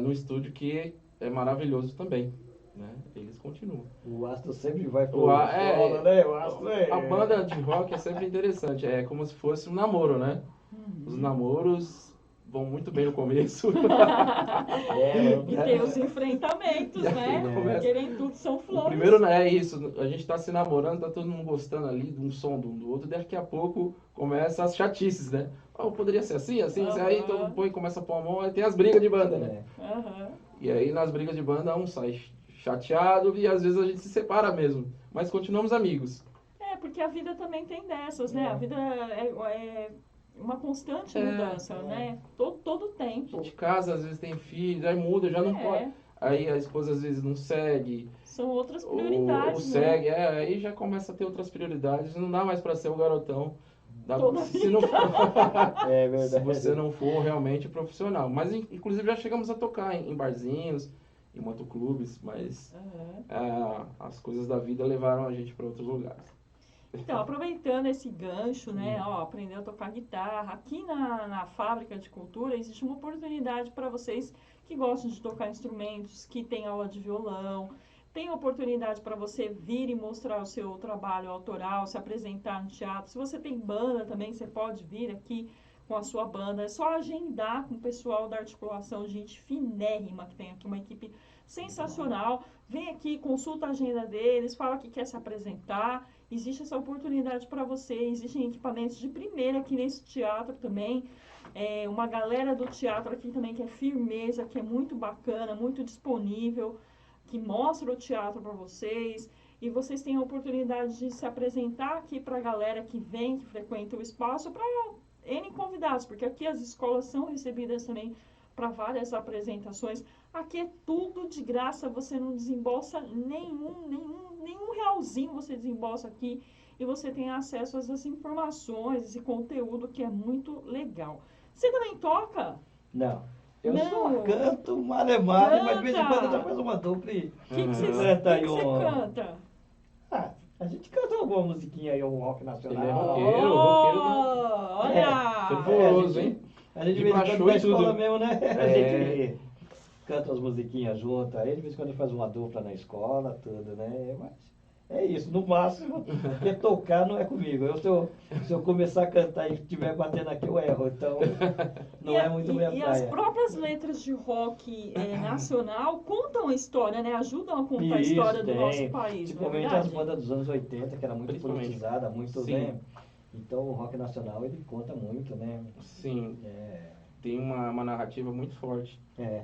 no estúdio, que é maravilhoso também. Né? Eles continuam. O Astro sempre vai pro O A- solo, né? O Astro A banda de rock é sempre interessante, é como se fosse um namoro, né? Os namoros vão muito bem no começo. E tem os enfrentamentos, E aí né? começa. Porque nem tudo são O flores. primeiro é isso, a gente tá se namorando, tá todo mundo gostando ali de um som do outro, daqui a pouco começa as chatices, né? Oh, poderia ser assim, assim, aí todo mundo põe, começa a pôr a mão, aí tem as brigas de banda, né? Aham. E aí nas brigas de banda um sai chateado e às vezes a gente se separa mesmo, mas continuamos amigos. É, porque a vida também tem dessas, né? A vida é uma constante mudança, né? Todo A tempo. gente casa, às vezes tem filhos, aí muda, já não pode. Aí a esposa às vezes não segue. São outras prioridades, ou né? segue, aí já começa a ter outras prioridades, não dá mais para ser o garotão. Toda Se não for, É verdade. se você não for realmente profissional. Mas inclusive já chegamos a tocar em barzinhos, em motoclubes, mas as coisas da vida levaram a gente para outros lugares. Então, aproveitando esse gancho, né, ó, aprender a tocar guitarra, aqui na Fábrica de Cultura existe uma oportunidade para vocês que gostam de tocar instrumentos, que tem aula de violão, tem oportunidade para você vir e mostrar o seu trabalho autoral, se apresentar no teatro. Se você tem banda também, você pode vir aqui com a sua banda. É só agendar com o pessoal da articulação, gente finérrima, que tem aqui uma equipe sensacional. Vem aqui, consulta a agenda deles, fala que quer se apresentar. Existe essa oportunidade para você. Existem equipamentos de primeira aqui nesse teatro também. Uma galera do teatro aqui também que é firmeza, que é muito bacana, muito disponível, que mostra o teatro para vocês. E vocês têm a oportunidade de se apresentar aqui para a galera que vem, que frequenta o espaço, para N convidados, porque aqui as escolas são recebidas também para várias apresentações. Aqui é tudo de graça, você não desembolsa nenhum realzinho você desembolsa aqui e você tem acesso a essas informações, esse conteúdo que é muito legal. Você também toca? Não. Eu Não. só canto male, mas de vez em quando já faz uma dupla e O que você canta? Ah, a gente canta alguma musiquinha aí, um rock nacional. Ele é roqueiro, roqueiro. Olha! Fervoroso, hein? A gente de vez em quando na escola mesmo, né? A gente canta as musiquinhas junto, aí de vez em quando faz uma dupla na escola, tudo, né? Mas é isso, no máximo, porque tocar não é comigo. Se eu começar a cantar e estiver batendo aqui, eu erro, então não é muito minha praia. E as próprias letras de rock nacional contam a história, né? Ajudam a contar a história do nosso país, principalmente as bandas dos anos 80, que era muito politizada, muito, Sim. né? Então o rock nacional, ele conta muito, né? Sim. Tem uma narrativa muito forte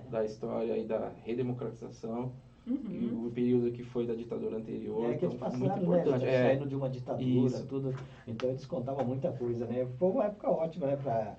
da história e da redemocratização. E o período que foi da ditadura anterior, que eles então, passaram, muito importante. Saindo de uma ditadura, Isso. tudo. Então eles contavam muita coisa, né? Foi uma época ótima, né? Pra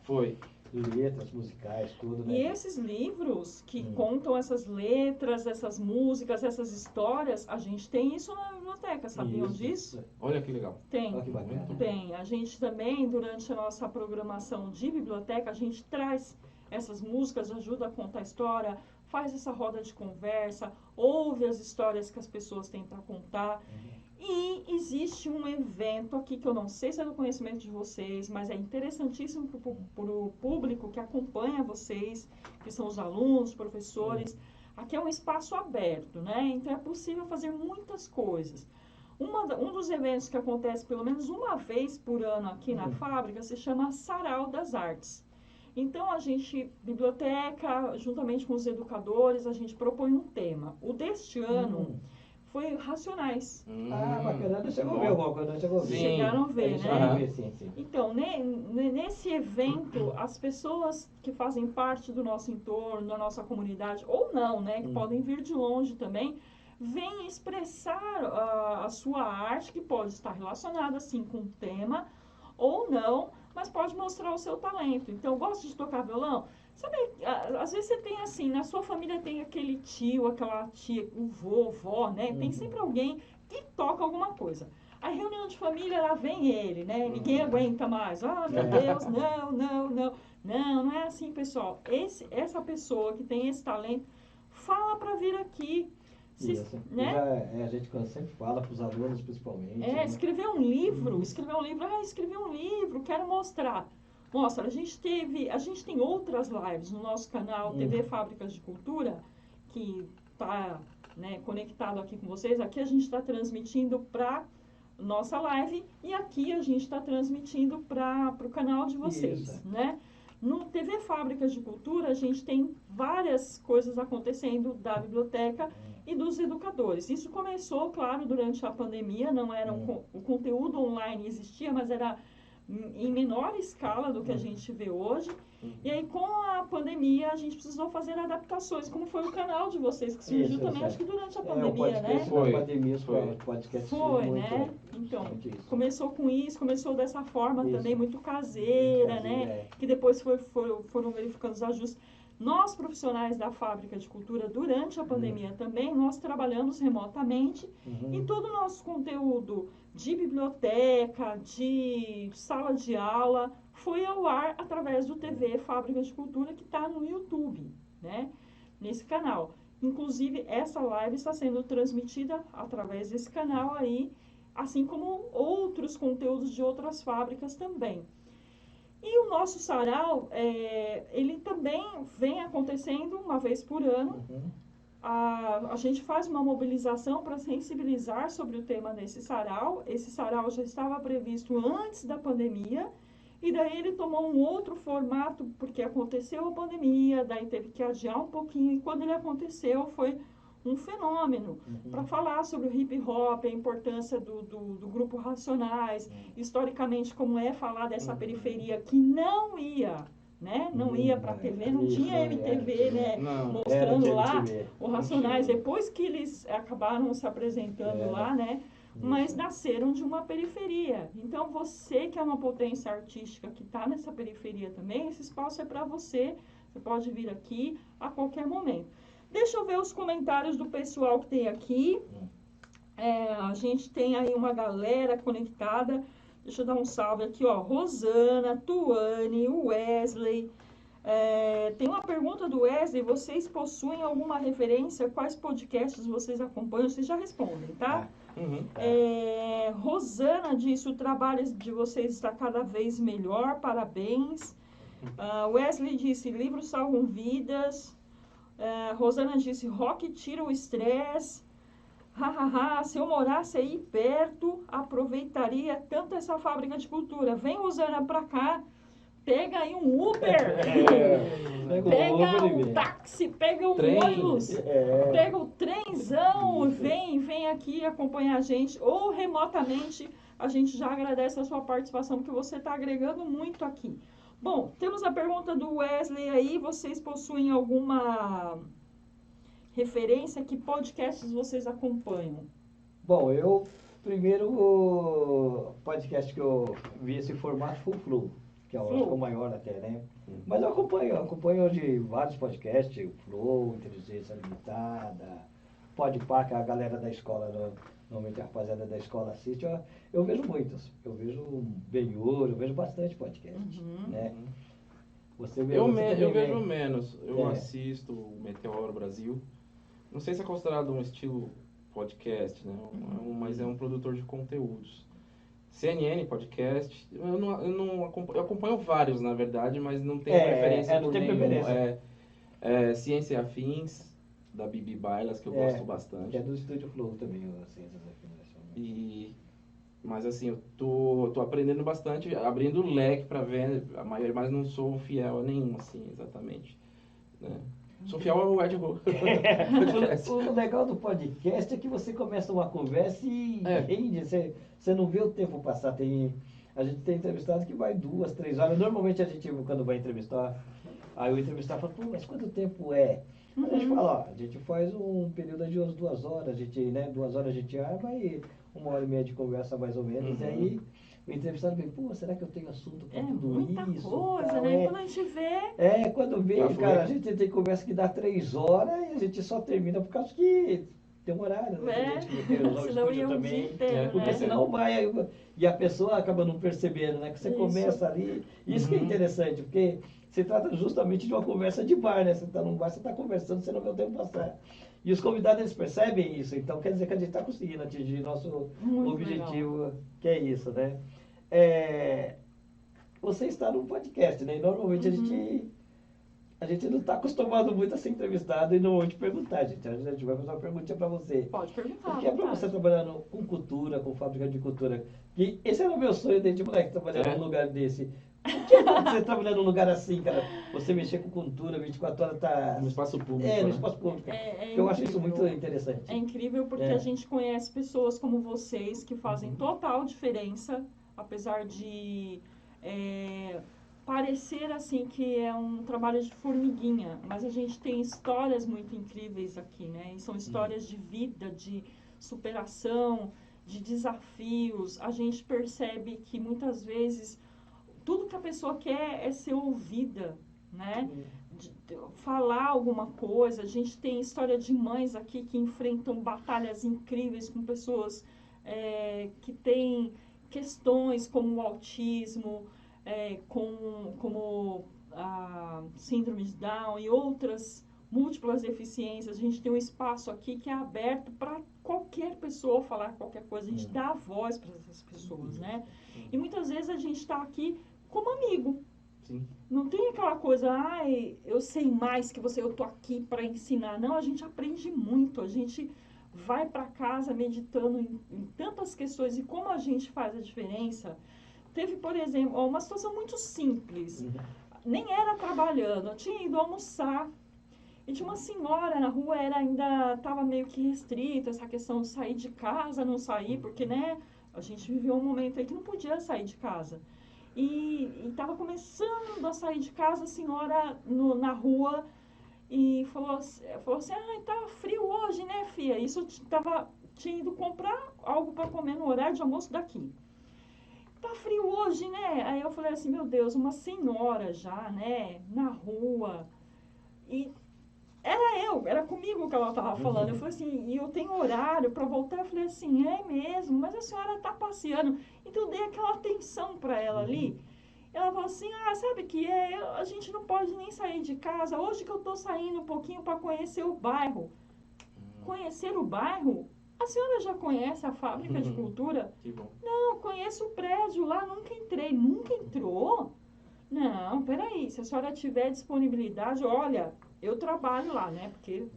letras musicais, tudo, né? E esses livros que contam essas letras, essas músicas, essas histórias, a gente tem isso na biblioteca, sabiam disso? Olha que legal. Tem. Olha que bacana. Tem. A gente também, durante a nossa programação de biblioteca, a gente traz essas músicas, ajuda a contar a história, faz essa roda de conversa, ouve as histórias que as pessoas têm para contar. E existe um evento aqui que eu não sei se é do conhecimento de vocês, mas é interessantíssimo para o público que acompanha vocês, que são os alunos, professores. Aqui é um espaço aberto, né? Então é possível fazer muitas coisas. Um dos eventos que acontece pelo menos uma vez por ano aqui na fábrica se chama Sarau das Artes. Então, a gente, biblioteca, juntamente com os educadores, a gente propõe um tema. O deste ano foi Racionais. Ah, bacana. Deixa eu ver alguma coisa, deixa eu ver. Chegaram a ver, né? Sim. Então, nesse evento, as pessoas que fazem parte do nosso entorno, da nossa comunidade, ou não, né? Que podem vir de longe também, vêm expressar a sua arte, que pode estar relacionada, assim, com o tema, ou não, mas pode mostrar o seu talento. Então, gosta de tocar violão? Sabe, às vezes você tem assim, na sua família tem aquele tio, aquela tia, o vovó, né? Tem sempre alguém que toca alguma coisa. A reunião de família, lá vem ele, né? Ninguém aguenta mais. Ah, meu Deus, não. Não é assim, pessoal. Essa pessoa que tem esse talento, fala para vir aqui. Né? A gente sempre fala para os alunos, principalmente. Escrever um livro, escrever um livro, quero mostrar. Mostra, a gente tem outras lives no nosso canal TV Fábricas de Cultura, que está conectado aqui com vocês. Aqui a gente está transmitindo para nossa live e aqui a gente está transmitindo para o canal de vocês, né? No TV Fábricas de Cultura, a gente tem várias coisas acontecendo da biblioteca e dos educadores. Isso começou, claro, durante a pandemia, não era o conteúdo online existia, mas era em menor escala do que a gente vê hoje. E aí, com a pandemia, a gente precisou fazer adaptações, como foi o canal de vocês, que surgiu também, acho que durante a pandemia, né? Foi, podcast foi, né? Então, começou com isso, começou dessa forma também, muito caseira, né? Que depois foram verificando os ajustes. Nós, profissionais da Fábrica de Cultura, durante a pandemia também, nós trabalhamos remotamente e todo o nosso conteúdo de biblioteca, de sala de aula, foi ao ar através do TV Fábricas de Cultura, que está no YouTube, né? Nesse canal. Inclusive, essa live está sendo transmitida através desse canal aí, assim como outros conteúdos de outras fábricas também. E o nosso sarau, ele também vem acontecendo uma vez por ano. a gente faz uma mobilização para sensibilizar sobre o tema desse sarau. Esse sarau já estava previsto antes da pandemia, e daí ele tomou um outro formato, porque aconteceu a pandemia, daí teve que adiar um pouquinho, e quando ele aconteceu foi um fenômeno, para falar sobre o hip hop, a importância do grupo Racionais, historicamente como é falar dessa periferia que não ia, né? Não ia para a TV, não tinha MTV, né? Mostrando lá o Racionais, depois que eles acabaram se apresentando lá, né? Mas nasceram de uma periferia. Então, você que é uma potência artística que está nessa periferia também, esse espaço é para você. Você pode vir aqui a qualquer momento. Deixa eu ver os comentários do pessoal que tem aqui. A gente tem aí uma galera conectada. Deixa eu dar um salve aqui, ó. Rosana, Tuane, Wesley. Tem uma pergunta do Wesley. Vocês possuem alguma referência? Quais podcasts vocês acompanham? Vocês já respondem, tá? Rosana disse, o trabalho de vocês está cada vez melhor, parabéns. Wesley disse, livros salvam vidas. Rosana disse, rock tira o estresse. Se eu morasse aí perto, aproveitaria tanto essa fábrica de cultura. Vem, Rosana, pra cá. Pega aí um Uber, pega um táxi, pega um ônibus, pega o trenzão, vem aqui acompanhar a gente, ou remotamente, a gente já agradece a sua participação, porque você está agregando muito aqui. Bom, temos a pergunta do Wesley aí, vocês possuem alguma referência? Que podcasts vocês acompanham? Bom, primeiro o podcast que eu vi esse formato foi o Flow, que é o maior até, né? Mas eu acompanho de vários podcasts, o Flow, Inteligência Limitada, Podpah, que a galera da escola, normalmente a rapaziada da escola assiste, eu vejo muitos. Eu vejo Benhur, eu vejo bastante podcast, né? Eu vejo menos, eu assisto o Meteoro Brasil. Não sei se é considerado um estilo podcast, né? Mas é um produtor de conteúdos. CNN Podcast, eu acompanho vários, na verdade, mas não tenho preferência por nenhum. Ciência Afins, da Bibi Bailas, que eu gosto bastante. Que é do Estúdio Flow também, o Ciências Afins. Mas assim, eu tô aprendendo bastante, abrindo o leque para ver a maioria, mas não sou fiel a nenhum, assim, exatamente. Né? Sou fiel ao Ed Rock. O legal do podcast é que você começa uma conversa e rende, você não vê o tempo passar. A gente tem entrevistado que vai 2, 3 horas. Normalmente a gente, quando vai entrevistar, aí o entrevistado fala, pô, mas quanto tempo é? A gente fala, a gente faz um período de umas 2 horas, a gente, né, 2 horas a gente arma e 1h30 de conversa mais ou menos. E aí o entrevistado vem, pô, será que eu tenho assunto para tudo muita isso? Coisa, tal, né? Quando a gente vê... quando vê, cara, a gente tem conversa que dá 3 horas e a gente só termina por causa que tem um horário, né? A gente que quer usar o estúdio também. Porque senão vai... E a pessoa acaba não percebendo, né? Que você começa ali... Isso que é interessante, porque se trata justamente de uma conversa de bar, né? Você está num bar, você está conversando, você não vê o tempo passar. E os convidados, eles percebem isso. Então, quer dizer que a gente está conseguindo atingir nosso objetivo, que é isso, né? Você está num podcast, né? E normalmente a gente não está acostumado muito a ser entrevistado e não vou te perguntar, gente. A gente vai fazer uma perguntinha para você. Pode perguntar. Porque é para você trabalhando com cultura, com fábrica de cultura. E esse era o meu sonho desde moleque, trabalhar num lugar desse. Por que você trabalhar num lugar assim, cara? Você mexer com cultura, 24 horas tá... No espaço público. No espaço público. Eu acho isso muito interessante. É incrível porque a gente conhece pessoas como vocês que fazem total diferença, apesar de parecer assim que é um trabalho de formiguinha, mas a gente tem histórias muito incríveis aqui, né? E são histórias de vida, de superação, de desafios. A gente percebe que muitas vezes tudo que a pessoa quer é ser ouvida, né? Falar alguma coisa. A gente tem história de mães aqui que enfrentam batalhas incríveis com pessoas que têm questões como o autismo, como a síndrome de Down e outras múltiplas deficiências. A gente tem um espaço aqui que é aberto para qualquer pessoa falar qualquer coisa. A gente dá a voz para essas pessoas, né? E muitas vezes a gente está aqui como amigo. Sim. Não tem aquela coisa, ai, eu sei mais que você, eu tô aqui para ensinar. Não, a gente aprende muito, a gente vai para casa meditando em tantas questões e como a gente faz a diferença. Teve, por exemplo, uma situação muito simples. Nem era trabalhando, eu tinha ido almoçar e tinha uma senhora na rua, ainda estava meio que restrita essa questão de sair de casa, não sair, porque, né, a gente viveu um momento aí que não podia sair de casa. E estava começando a sair de casa, a senhora na rua, e falou assim, tá frio hoje, né, filha? Isso tinha ido comprar algo para comer no horário de almoço daqui. Tá frio hoje, né? Aí eu falei assim, meu Deus, uma senhora já, né, na rua. E era comigo que ela estava falando. Eu falei assim, e eu tenho horário para voltar. Eu falei assim, é mesmo, mas a senhora está passeando. Então eu dei aquela atenção para ela ali. Ela falou assim, sabe que a gente não pode nem sair de casa. Hoje que eu estou saindo um pouquinho para conhecer o bairro. Conhecer o bairro? A senhora já conhece a fábrica de cultura? Que bom. Não, conheço o prédio lá, nunca entrei. Nunca entrou? Não, peraí, se a senhora tiver disponibilidade, olha, eu trabalho lá, né? Porque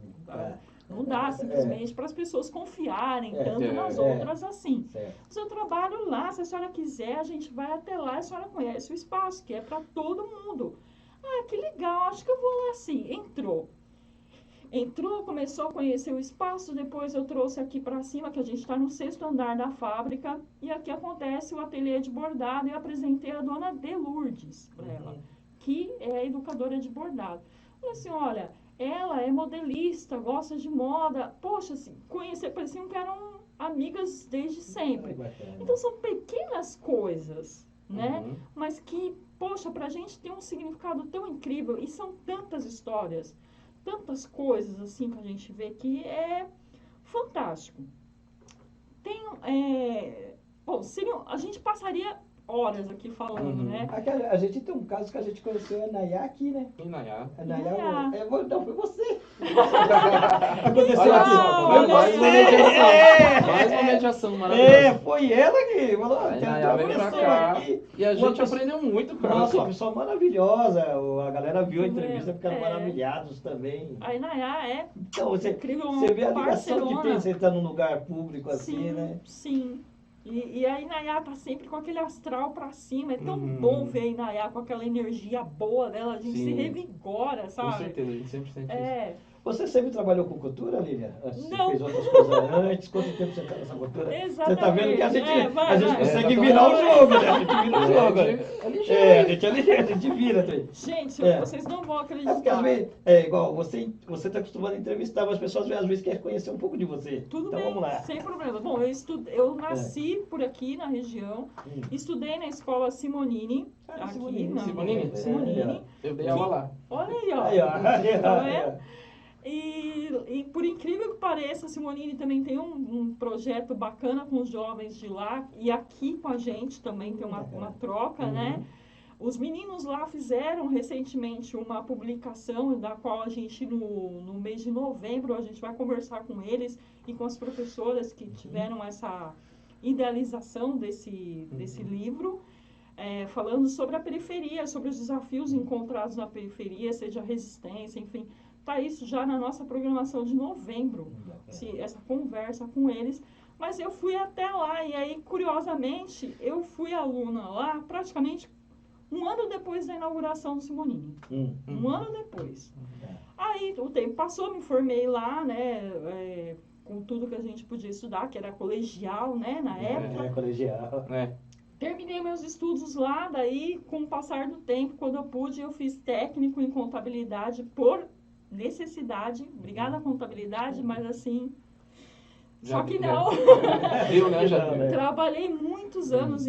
não dá simplesmente para as pessoas confiarem tanto nas outras assim. Mas eu trabalho lá, se a senhora quiser, a gente vai até lá e a senhora conhece o espaço, que é para todo mundo. Que legal, acho que eu vou lá sim. Entrou, começou a conhecer o espaço, depois eu trouxe aqui para cima, que a gente está no 6º andar da fábrica, e aqui acontece o ateliê de bordado, e apresentei a dona De Lourdes para ela, que é educadora de bordado. Falei assim, olha, ela é modelista, gosta de moda, poxa, assim, pareciam que eram amigas desde sempre. Então são pequenas coisas, né? Mas que, poxa, para a gente tem um significado tão incrível, e são tantas histórias, tantas coisas assim que a gente vê que é fantástico. A gente passaria horas aqui falando, né? A gente tem um caso que a gente conheceu a Nayá aqui, né? Em Nayá. A Nayá, não, foi você. Aconteceu Olha aqui. só, Foi olha mais só. uma mediação. Mais uma mediação maravilhosa. Foi ela que falou, Aí tem Nayá uma veio pra pessoa cá aqui. e a Uma gente pessoa- aprendeu muito com ela. Nossa, uma pessoa maravilhosa. A galera viu a Tá vendo? entrevista, ficaram maravilhados também. A Inayá Então, você incrível, vê a ligação que parcerona. tem você estar num lugar público assim, né? Sim. E a Inayá tá sempre com aquele astral pra cima. É tão Uhum. bom ver a Inayá com aquela energia boa dela. A gente se Sim. revigora, Com sabe? certeza, a gente sempre sente isso. É. Você sempre trabalhou com cultura, Lívia? Você Não. fez outras coisas antes? Quanto tempo você está nessa cultura? Exatamente. Você tá vendo que a gente Vai. consegue É, virar o jogo, né? A gente vira o jogo. É ligeiro. A gente é ligeiro, a gente vira também. Gente, É. vocês não vão É porque às acreditar. vezes, igual, você está acostumado a entrevistar, mas as pessoas às vezes querem conhecer um pouco de você. Tudo Então bem, vamos lá. sem problema. Bom, eu nasci por aqui na região, estudei na escola Simonini, aqui Simonini. na Simonini? Simonini. Eu dei aula lá. Olha aí, ó. Aí, ó. Tá vendo? E por incrível que pareça, a Simonini também tem um projeto bacana com os jovens de lá, e aqui com a gente também tem uma troca, né? Os meninos lá fizeram recentemente uma publicação, da qual a gente, no mês de novembro, a gente vai conversar com eles e com as professoras que tiveram essa idealização desse livro, falando sobre a periferia, sobre os desafios encontrados na periferia, seja resistência, enfim. Está isso já na nossa programação de novembro, essa conversa com eles. Mas eu fui até lá e aí, curiosamente, eu fui aluna lá praticamente um ano depois da inauguração do Simonini. Um ano depois. Aí o tempo passou, me formei lá, né, com tudo que a gente podia estudar, que era colegial, né, na época. Colegial. Terminei meus estudos lá, daí, com o passar do tempo, quando eu pude, eu fiz técnico em contabilidade por necessidade. Obrigada à contabilidade, mas assim... Só que não. Viu, né? Já viu. Trabalhei muitos anos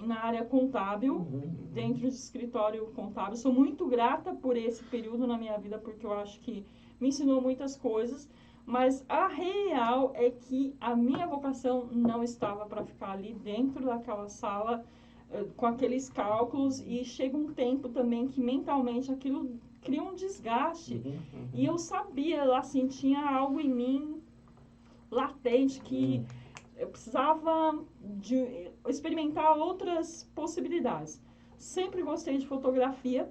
na área contábil, dentro de escritório contábil. Sou muito grata por esse período na minha vida, porque eu acho que me ensinou muitas coisas. Mas a real é que a minha vocação não estava para ficar ali dentro daquela sala com aqueles cálculos. E chega um tempo também que mentalmente aquilo cria um desgaste. E eu sabia, assim, tinha algo em mim latente que eu precisava de experimentar outras possibilidades. Sempre gostei de fotografia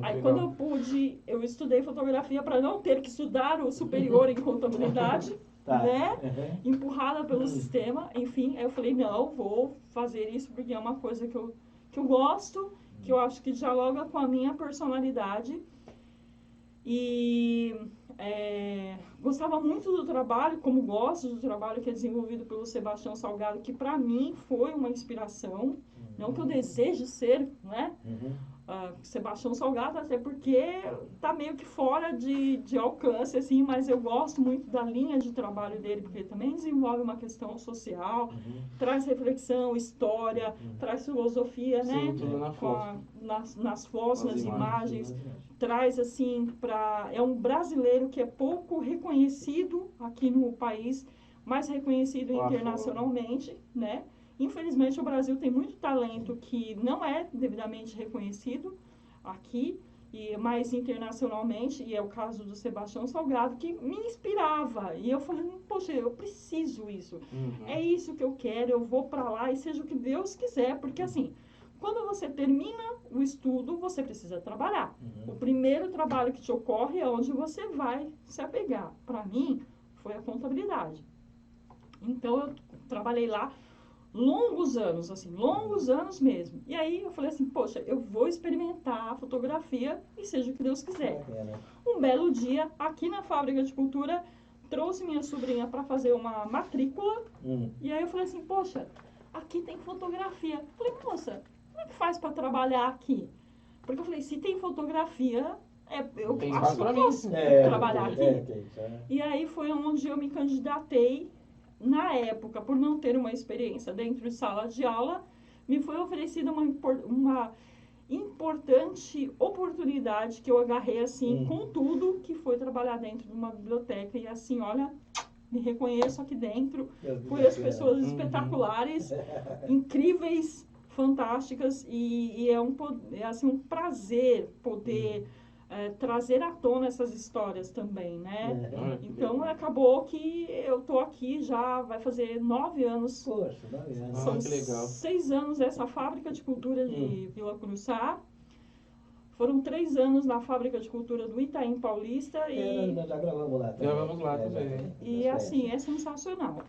Aí legal. quando eu pude, eu estudei fotografia para não ter que estudar o superior em contabilidade, Tá. né? Uhum. Empurrada pelo sistema, enfim. Aí eu falei, não, vou fazer isso porque é uma coisa que eu gosto, que eu acho que dialoga com a minha personalidade. E gostava muito do trabalho, como gosto do trabalho que é desenvolvido pelo Sebastião Salgado, que para mim foi uma inspiração, não que eu deseje ser, né? Sebastião Salgado, até porque tá meio que fora de alcance, assim, mas eu gosto muito da linha de trabalho dele, porque ele também desenvolve uma questão social, traz reflexão, história, traz filosofia, né? Sim, tudo na foto. Nas fotos, nas Nas imagens, traz assim é um brasileiro que é pouco reconhecido aqui no país, mais reconhecido Lá internacionalmente, né? Infelizmente, o Brasil tem muito talento que não é devidamente reconhecido aqui, mas internacionalmente, e é o caso do Sebastião Salgado, que me inspirava. E eu falei, poxa, eu preciso isso. É isso que eu quero, eu vou para lá e seja o que Deus quiser, porque assim, quando você termina o estudo, você precisa trabalhar. O primeiro trabalho que te ocorre é onde você vai se apegar. Para mim, foi a contabilidade. Então, eu trabalhei lá longos anos mesmo. E aí eu falei assim, poxa, eu vou experimentar a fotografia e seja o que Deus quiser. Um belo dia, aqui na Fábrica de Cultura, trouxe minha sobrinha para fazer uma matrícula. E aí eu falei assim, poxa, aqui tem fotografia. Eu falei, moça, como é que faz para trabalhar aqui? Porque eu falei, se tem fotografia, eu Tem acho que eu posso trabalhar aqui. E aí foi onde eu me candidatei. Na época, por não ter uma experiência dentro de sala de aula, me foi oferecida uma importante oportunidade que eu agarrei assim com tudo, que foi trabalhar dentro de uma biblioteca. E assim, olha, me reconheço aqui dentro, conheço pessoas espetaculares, incríveis, fantásticas, e é assim, um prazer poder trazer à tona essas histórias também, né? Então, acabou que eu tô aqui já, vai fazer 9 anos. Poxa, 9 anos. São que legal. 6 anos essa Fábrica de Cultura de Vila Cruçá. Foram 3 anos na Fábrica de Cultura do Itaim Paulista. Nós já gravamos lá também. Gravamos lá também. E assim, é sensacional.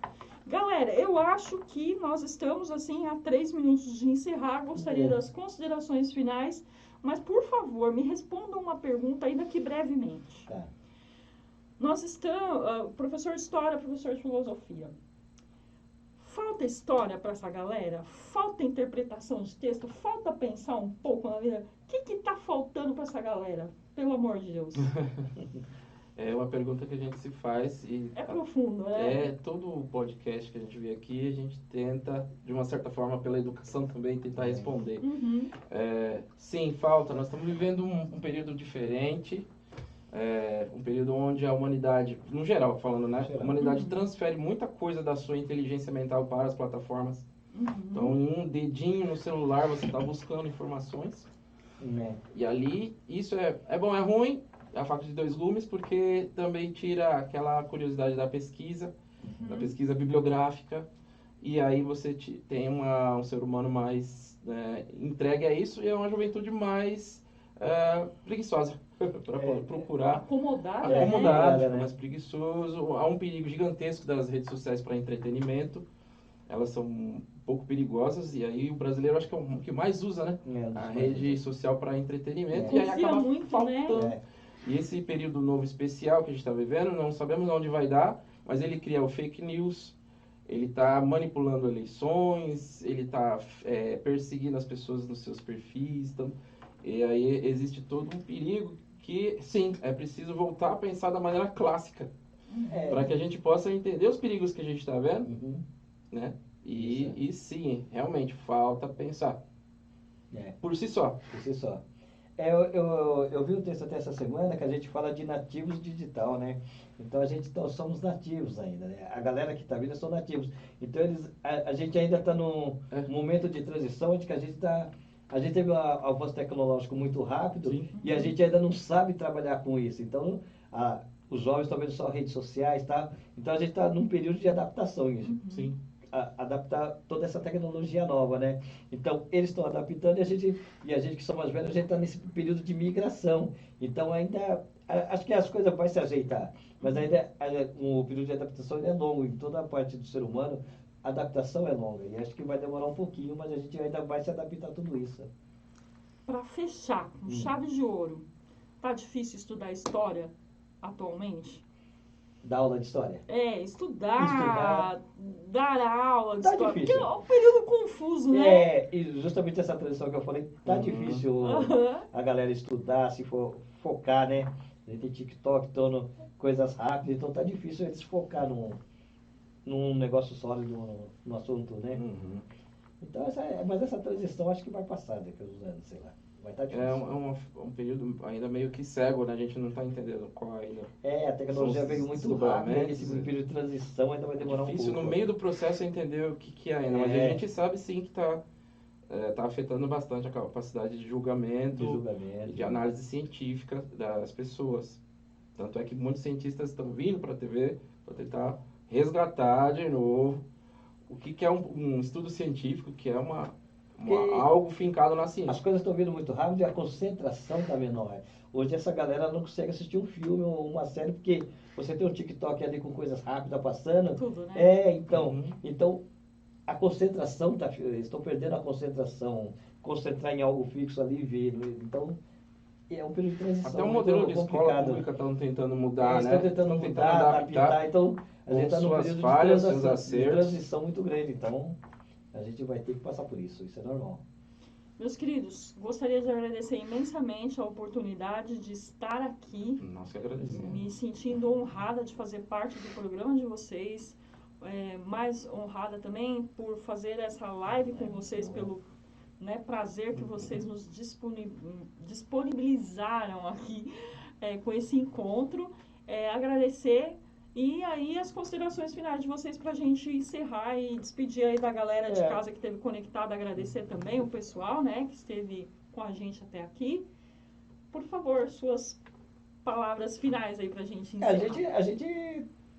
Galera, eu acho que nós estamos assim a 3 minutos de encerrar. Gostaria das considerações finais. Mas, por favor, me respondam uma pergunta, ainda que brevemente. Tá. Nós estamos, professor de História, professor de Filosofia. Falta história para essa galera? Falta interpretação de texto? Falta pensar um pouco na vida? O que está faltando para essa galera? Pelo amor de Deus. É uma pergunta que a gente se faz e... É profundo, né? Todo o podcast que a gente vê aqui, a gente tenta, de uma certa forma, pela educação também, tentar responder. Sim, falta. Nós estamos vivendo um período diferente, um período onde a humanidade, no geral falando, né? A humanidade transfere muita coisa da sua inteligência mental para as plataformas. Então, em um dedinho no celular, você está buscando informações. E ali, isso é bom, é ruim. É a faca de 2 gumes, porque também tira aquela curiosidade da pesquisa bibliográfica, e aí você tem um ser humano mais entregue a isso, e é uma juventude mais preguiçosa para procurar. Acomodado, mais preguiçoso. Há um perigo gigantesco das redes sociais para entretenimento. Elas são um pouco perigosas, e aí o brasileiro acho que é o que mais usa, né? A rede social para entretenimento, e aí acaba muito, faltando. Né? E esse período novo especial que a gente está vivendo, não sabemos onde vai dar, mas ele cria o fake news, ele está manipulando eleições, ele está perseguindo as pessoas nos seus perfis. Então, e aí existe todo um perigo que, sim, é preciso voltar a pensar da maneira clássica, para que a gente possa entender os perigos que a gente está vendo, né? E sim, realmente, falta pensar. Por si só. Por si só. Eu vi um texto até essa semana que a gente fala de nativos digital, né? Então nós somos nativos ainda, né? A galera que está vindo são nativos. Então a gente ainda está num momento de transição onde que a gente teve um avanço tecnológico muito rápido. Sim. E a gente ainda não sabe trabalhar com isso. Então os jovens estão vendo só redes sociais, tá? Então a gente está num período de adaptação. Sim. adaptar toda essa tecnologia nova, né? Então, eles estão adaptando e a gente que somos mais velhos, a gente está nesse período de migração. Então, ainda, acho que as coisas vão se ajeitar, mas ainda o período de adaptação ainda é longo. Em toda a parte do ser humano, a adaptação é longa. E acho que vai demorar um pouquinho, mas a gente ainda vai se adaptar a tudo isso. Para fechar, com chave de ouro, tá difícil estudar história atualmente? Dar aula de história? Estudar, dar aula de Tá história. difícil. Porque é um período confuso, né? E justamente essa transição que eu falei, tá difícil Aham. a galera estudar, se for focar, né? A gente tem TikTok, coisas rápidas, então tá difícil eles focar num negócio sólido no assunto, né? Uhum. Então, mas essa transição acho que vai passar daqui a uns anos, sei lá. Vai estar difícil. Um período ainda meio que cego, né? A gente não está entendendo qual ainda. A tecnologia veio muito rápido, e esse período de transição ainda vai demorar um pouco. Difícil no meio do processo entender o que é ainda, mas a gente sabe sim que está afetando bastante a capacidade de julgamento e de análise científica das pessoas. Tanto é que muitos cientistas estão vindo para a TV para tentar resgatar de novo o que é um estudo científico, que é algo fincado na ciência. As coisas estão vindo muito rápido e a concentração está menor. Hoje essa galera não consegue assistir um filme ou uma série, porque você tem um TikTok ali com coisas rápidas passando. Tudo, né? Então a concentração, estão perdendo a concentração, concentrar em algo fixo ali e ver. Então, é um período de transição. Até o modelo de escola pública estão tentando mudar, né? Estão tentando adaptar. Então, a gente está num período de transição muito grande. Então, a gente vai ter que passar por isso. Isso é normal. Meus queridos, gostaria de agradecer imensamente a oportunidade de estar aqui. Nós que agradecemos. Me sentindo honrada de fazer parte do programa de vocês. Mais honrada também por fazer essa live com vocês, pelo prazer que vocês nos disponibilizaram aqui com esse encontro. Agradecer. E aí as considerações finais de vocês para a gente encerrar e despedir aí da galera de casa que esteve conectada. Agradecer também o pessoal, né, que esteve com a gente até aqui. Por favor, suas palavras finais aí para a gente encerrar.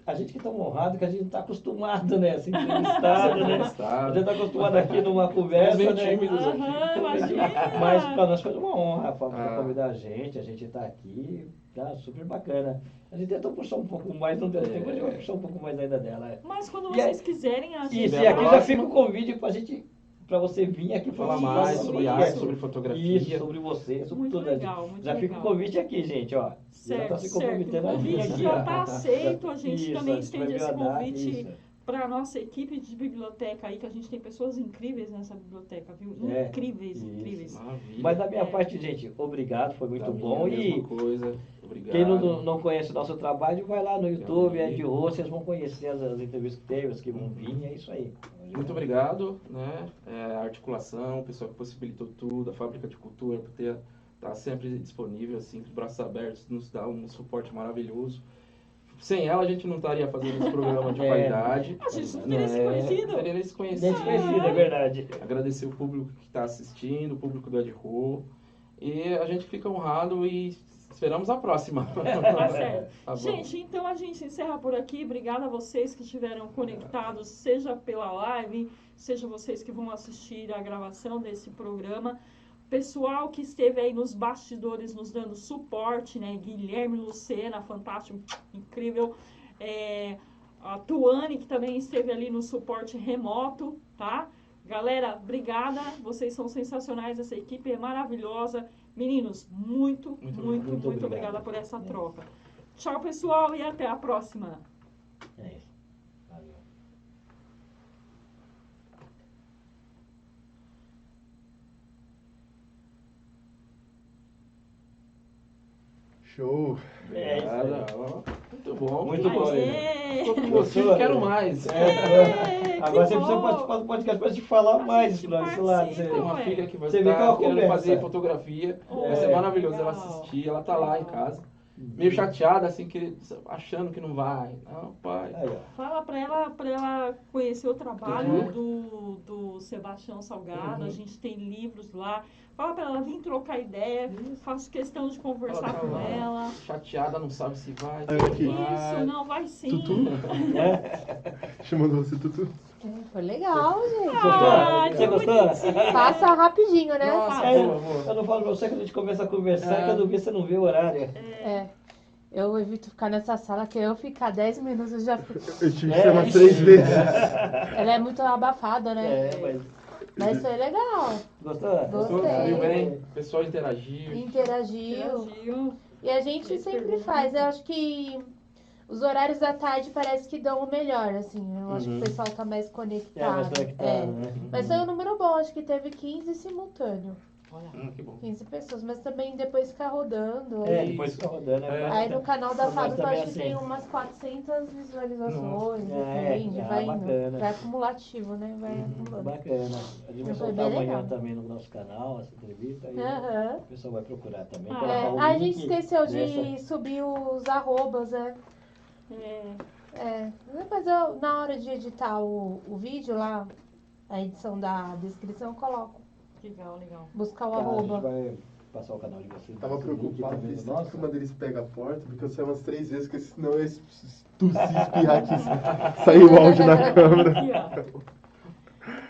A gente que está honrado, que a gente não está acostumado, né, a ser entrevistado, né? A gente está acostumado aqui numa conversa, né? Mas para nós foi uma honra para convidar a gente está aqui, tá super bacana. A gente tentou puxar um pouco mais, não deu tempo, a gente vai puxar um pouco mais ainda dela. Mas quando vocês quiserem, a gente... Isso, e aqui já fica o convite para você vir aqui falar mais sobre arte, sobre fotografia. Isso, sobre você, sobre muito tudo. Legal, muito já fica o convite aqui, gente, ó. Certo, já está se comprometendo o convite aqui, já está aceito, a gente também estende esse agradar, convite para a nossa equipe de biblioteca aí, que a gente tem pessoas incríveis nessa biblioteca, viu? Incríveis. Maravilha. Mas da minha parte, gente, obrigado, foi muito bom. E obrigado. Quem não conhece o nosso trabalho, vai lá no YouTube, Ed Rô, vocês vão conhecer as entrevistas que teve, as que vão vir, é isso aí. Muito obrigado, né? A articulação, o pessoal que possibilitou tudo, a Fábrica de Cultura, por estar sempre disponível, assim, com os braços abertos, nos dá um suporte maravilhoso. Sem ela, a gente não estaria fazendo esse programa de qualidade. A gente não teria se conhecido. Teria se conhecido. É verdade. Agradecer o público que está assistindo, o público do Ed Rô. E a gente fica honrado e esperamos a próxima. Tá certo. Tá bom. Gente, então a gente encerra por aqui. Obrigada a vocês que estiveram conectados, seja pela live, seja vocês que vão assistir a gravação desse programa. Pessoal que esteve aí nos bastidores nos dando suporte, né? Guilherme Lucena, fantástico, incrível. A Tuane, que também esteve ali no suporte remoto, tá? Galera, obrigada. Vocês são sensacionais, essa equipe é maravilhosa. Meninos, muito obrigada por essa troca. Tchau, pessoal, e até a próxima. É isso. Valeu. Show! É isso aí. Muito bom. Muito bom. Estou com você, quero mais. Agora você precisa participar do podcast para te falar mais para esse lado. Tem uma filha que vai Você vê que é estar uma querendo conversa. fazer fotografia. Vai ser maravilhoso ela assistir. Ela tá lá em casa. Meio chateada, assim, achando que não vai. Não, pai. Aí, ó. Fala pra ela conhecer o trabalho do Sebastião Salgado. A gente tem livros lá. Fala pra ela vir trocar ideia. Faço questão de conversar com ela. Chateada, não sabe se vai. Aqui. Isso, não, vai sim. Tutu? Chamando você, Tutu. Foi legal, gente. Você gostou? Passa rapidinho, né? Nossa, Eu boa. não falo pra você que a gente começa a conversar, quando vê, você não vê o horário. É. Eu evito ficar nessa sala, que eu ficar 10 minutos eu já fico. Eu te chamo 3 vezes. Ela é muito abafada, né? Mas foi legal. Gostou? Gostei. Viu bem? O pessoal interagiu. Interagiu. E a gente sempre faz. Eu acho que os horários da tarde parece que dão o melhor, assim. Eu acho que o pessoal tá mais conectado. Né? Mas foi um número bom, acho que teve 15 simultâneo. Que bom. 15 pessoas, mas também depois ficar rodando. Depois fica rodando. Aí no canal da Mas fábrica também acho que assim- tem umas 400 visualizações, Nossa. depende, vai indo. Bacana. Vai acumulativo, né? Vai acumulando. Bacana. A gente vai Foi soltar bem amanhã legal. também no nosso canal, essa entrevista. Aí Aham. o pessoal vai procurar também. Ah, colocar o A link gente esqueceu de dessa- subir os arrobas, né? Mas na hora de editar o vídeo lá, a edição da descrição, eu coloco. Legal. Buscar o Tá, a gente arroba. vai passar o canal de vocês. Tava esse link preocupado, também fiz no tanto nosso. que uma deles pega a porta, porque eu saí umas 3 vezes, porque senão eu ia tossir, espirrar aqui, saiu o áudio na câmera. Aqui, ó.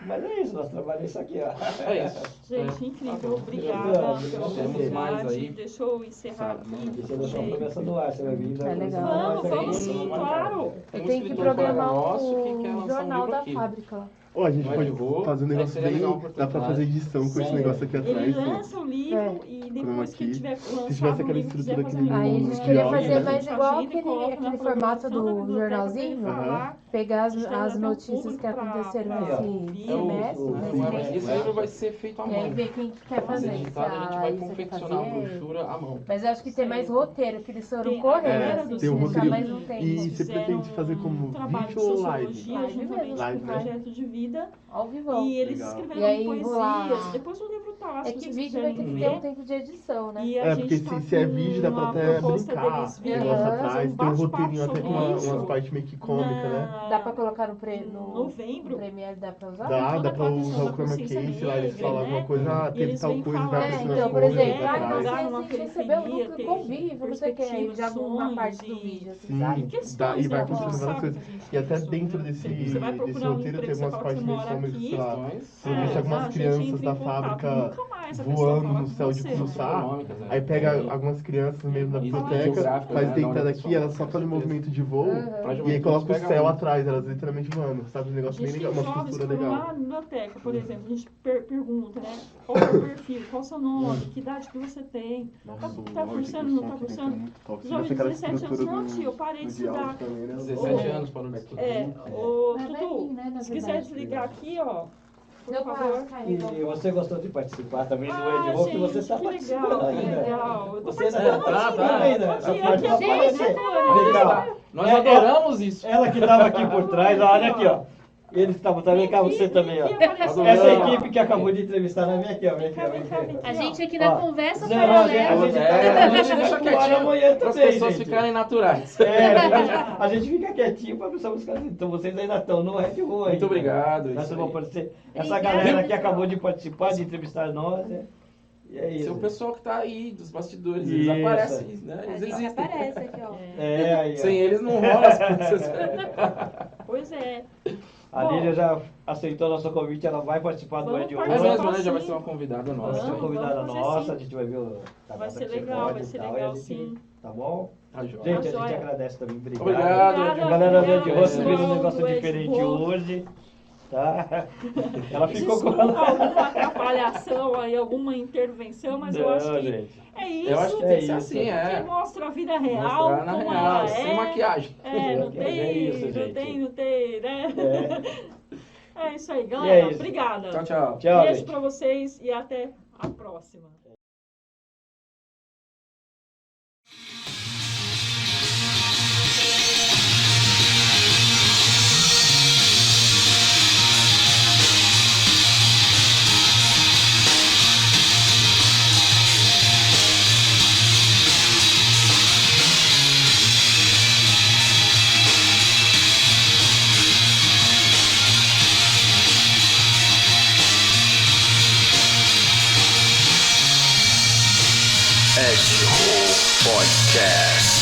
Mas é isso, nosso trabalho é isso aqui, ó. É isso. Gente, incrível. Obrigada Obrigado. pela Temos mais oportunidade. aí. Deixa eu encerrar aqui. Deixa eu deixar uma promessa no ar, você vai vir. É legal. Vamos sim, claro. Eu Um tenho que escritor programar colega nosso que quer o lançar um jornal livro da aqui. fábrica lá. Ó, a gente Vai pode de boa, fazer um aí negócio seria bem. legal uma Dá pra fazer edição com esse Sério? negócio aqui Ele atrás. né? lança o livro e depois que aqui. tiver Se lançado tivesse o aquela livro, quiser estrutura fazer que nem Aí a no gente queria áudio, fazer né? mais igual Agenda e coloca na aquele formato programação da do biblioteca pra jornalzinho. ele falar. Pegar Deixa eu as dar notícias público que aconteceram pra nesse ouvir, semestre, né? nesse mês. Esse livro vai ser feito à E aí mão. ver quem quer Vai ser fazer. Se editado, a gente a vai Isa quer confeccionar a fazer. brochura à mão. Mas eu acho que tem mais roteiro, que eles foram Tem a correndo, galera assim, do tem o deixar roteiro. mais um tempo. E você Fizeram pretende fazer como um trabalho vídeo de ou live? sociologia, Live juntamente mesmo. com Live, o né? projeto de vida. Ao vivo. E eles Legal. escreveram E aí, poesias. Depois o livro tá lá, se É que vocês vídeo vai quiserem ter que ter um ver. tempo de edição, né? E a É, gente porque tá se é com vídeo, dá pra uma até proposta brincar. deles O virem negócio fazer atrás, um tem um bate-papo roteirinho até sobre com isso. umas partes meio que cômicas, né? Dá pra colocar no novembro. Premiere, dá pra usar? Dá toda pra a questão usar da o chroma consciência case lá, eles negra, falam né? alguma coisa, E teve eles tal vêm coisa, falar, vai É, acontecendo então, as por coisas exemplo, atrás. nós Lugar numa assim, recebeu um periferia, núcleo ter convívio, não sei o que, aí já uma parte do perspectivas, vídeo, assim, Sim. sabe? Questões, Dá, e vai né? acontecendo A gente várias sabe coisas. que a gente E até tem dentro isso, desse, você vai desse procurar um roteiro emprego, tem você umas fala partes que meio mora cômicas, aqui, sei lá. Questões. Você deixa a algumas gente crianças entra em da contato, fábrica nunca mais a pessoa voando fala no com céu de você, pulsar. Econômicas, né? Aí pega E- algumas crianças no meio da e biblioteca, geográfica, faz né, deitar da daqui, elas só fazem movimento de voo, Uhum. Pra e aí juventude coloca o pega céu muito. atrás, elas literalmente voando, sabe? Um A negócio bem gente legal, tem uma jovens estrutura que vão lá legal. na biblioteca, por exemplo, a gente pergunta, né? Qual é o seu perfil, qual é o seu nome, que idade que você tem, tá cursando, não tá cursando? Os jovens de 17 anos, não, tio, eu parei de estudar. 17 anos parou de estudar. Ô, Mas vai vir, Dudu, né, na se quiser verdade. desligar aqui, ó, por Deu favor. pra E carregar. você gostou de participar também do Ah, Ed Rock, gente, você está que participando legal, que ainda. legal. Eu tô Você participando tá ainda. Bom A dia, parte aqui da agora, parte- né? Legal. Nós É, adoramos isso. Ela que estava aqui por trás, olha aqui, ó. Eles estavam também, cá você também, ó. Essa equipe que acabou de entrevistar, vem aqui, ó. Vem aqui, ó. Vem aqui. A gente aqui na Ó, conversa não, paralela. a gente deixa vai quietinho amanhã para as também, pessoas gente. ficarem naturais. É, a gente fica quietinho para pessoas buscar. Então vocês ainda estão no Red Bull. Muito obrigado. Nós isso vamos aí. aparecer. Essa Obrigada, galera que pessoal. acabou de participar, de entrevistar nós, né? E é Esse é isso. o pessoal que tá aí dos bastidores, eles Isso. aparecem, né? A Eles gente existem. aparece aqui, ó. É, aí, ó. Sem eles não rola as coisas. Pois é. A Lília já aceitou nosso convite, ela vai participar do Vamos Ed É participar. Rock. mesmo, né? Já vai ser uma convidada Vai nossa. ser uma Vamos convidada fazer nossa, sim. a gente vai ver o Vai ser que você legal, pode vai e ser tal, e legal, a gente- sim. Tá bom? Tá joia. Gente, a Tá gente joia. agradece também, obrigado. Obrigado. Obrigada, A galera do Ed obrigada, Rock fez um pessoal negócio do Ed diferente Rock. hoje, tá? Ela ficou Desculpa com... alguma atrapalhação aí, alguma intervenção, mas eu acho que gente. é isso. Eu acho que É tem que ser isso. assim, Que é. mostra a vida real, Mostrar na como real, ela sem é. maquiagem. É, não É tem, isso, não gente. tem, não tem, né? É isso aí, E galera. é isso. Obrigada. Tchau, tchau. Tchau, Beijo gente. pra vocês e até a próxima. Ed Roll Podcast.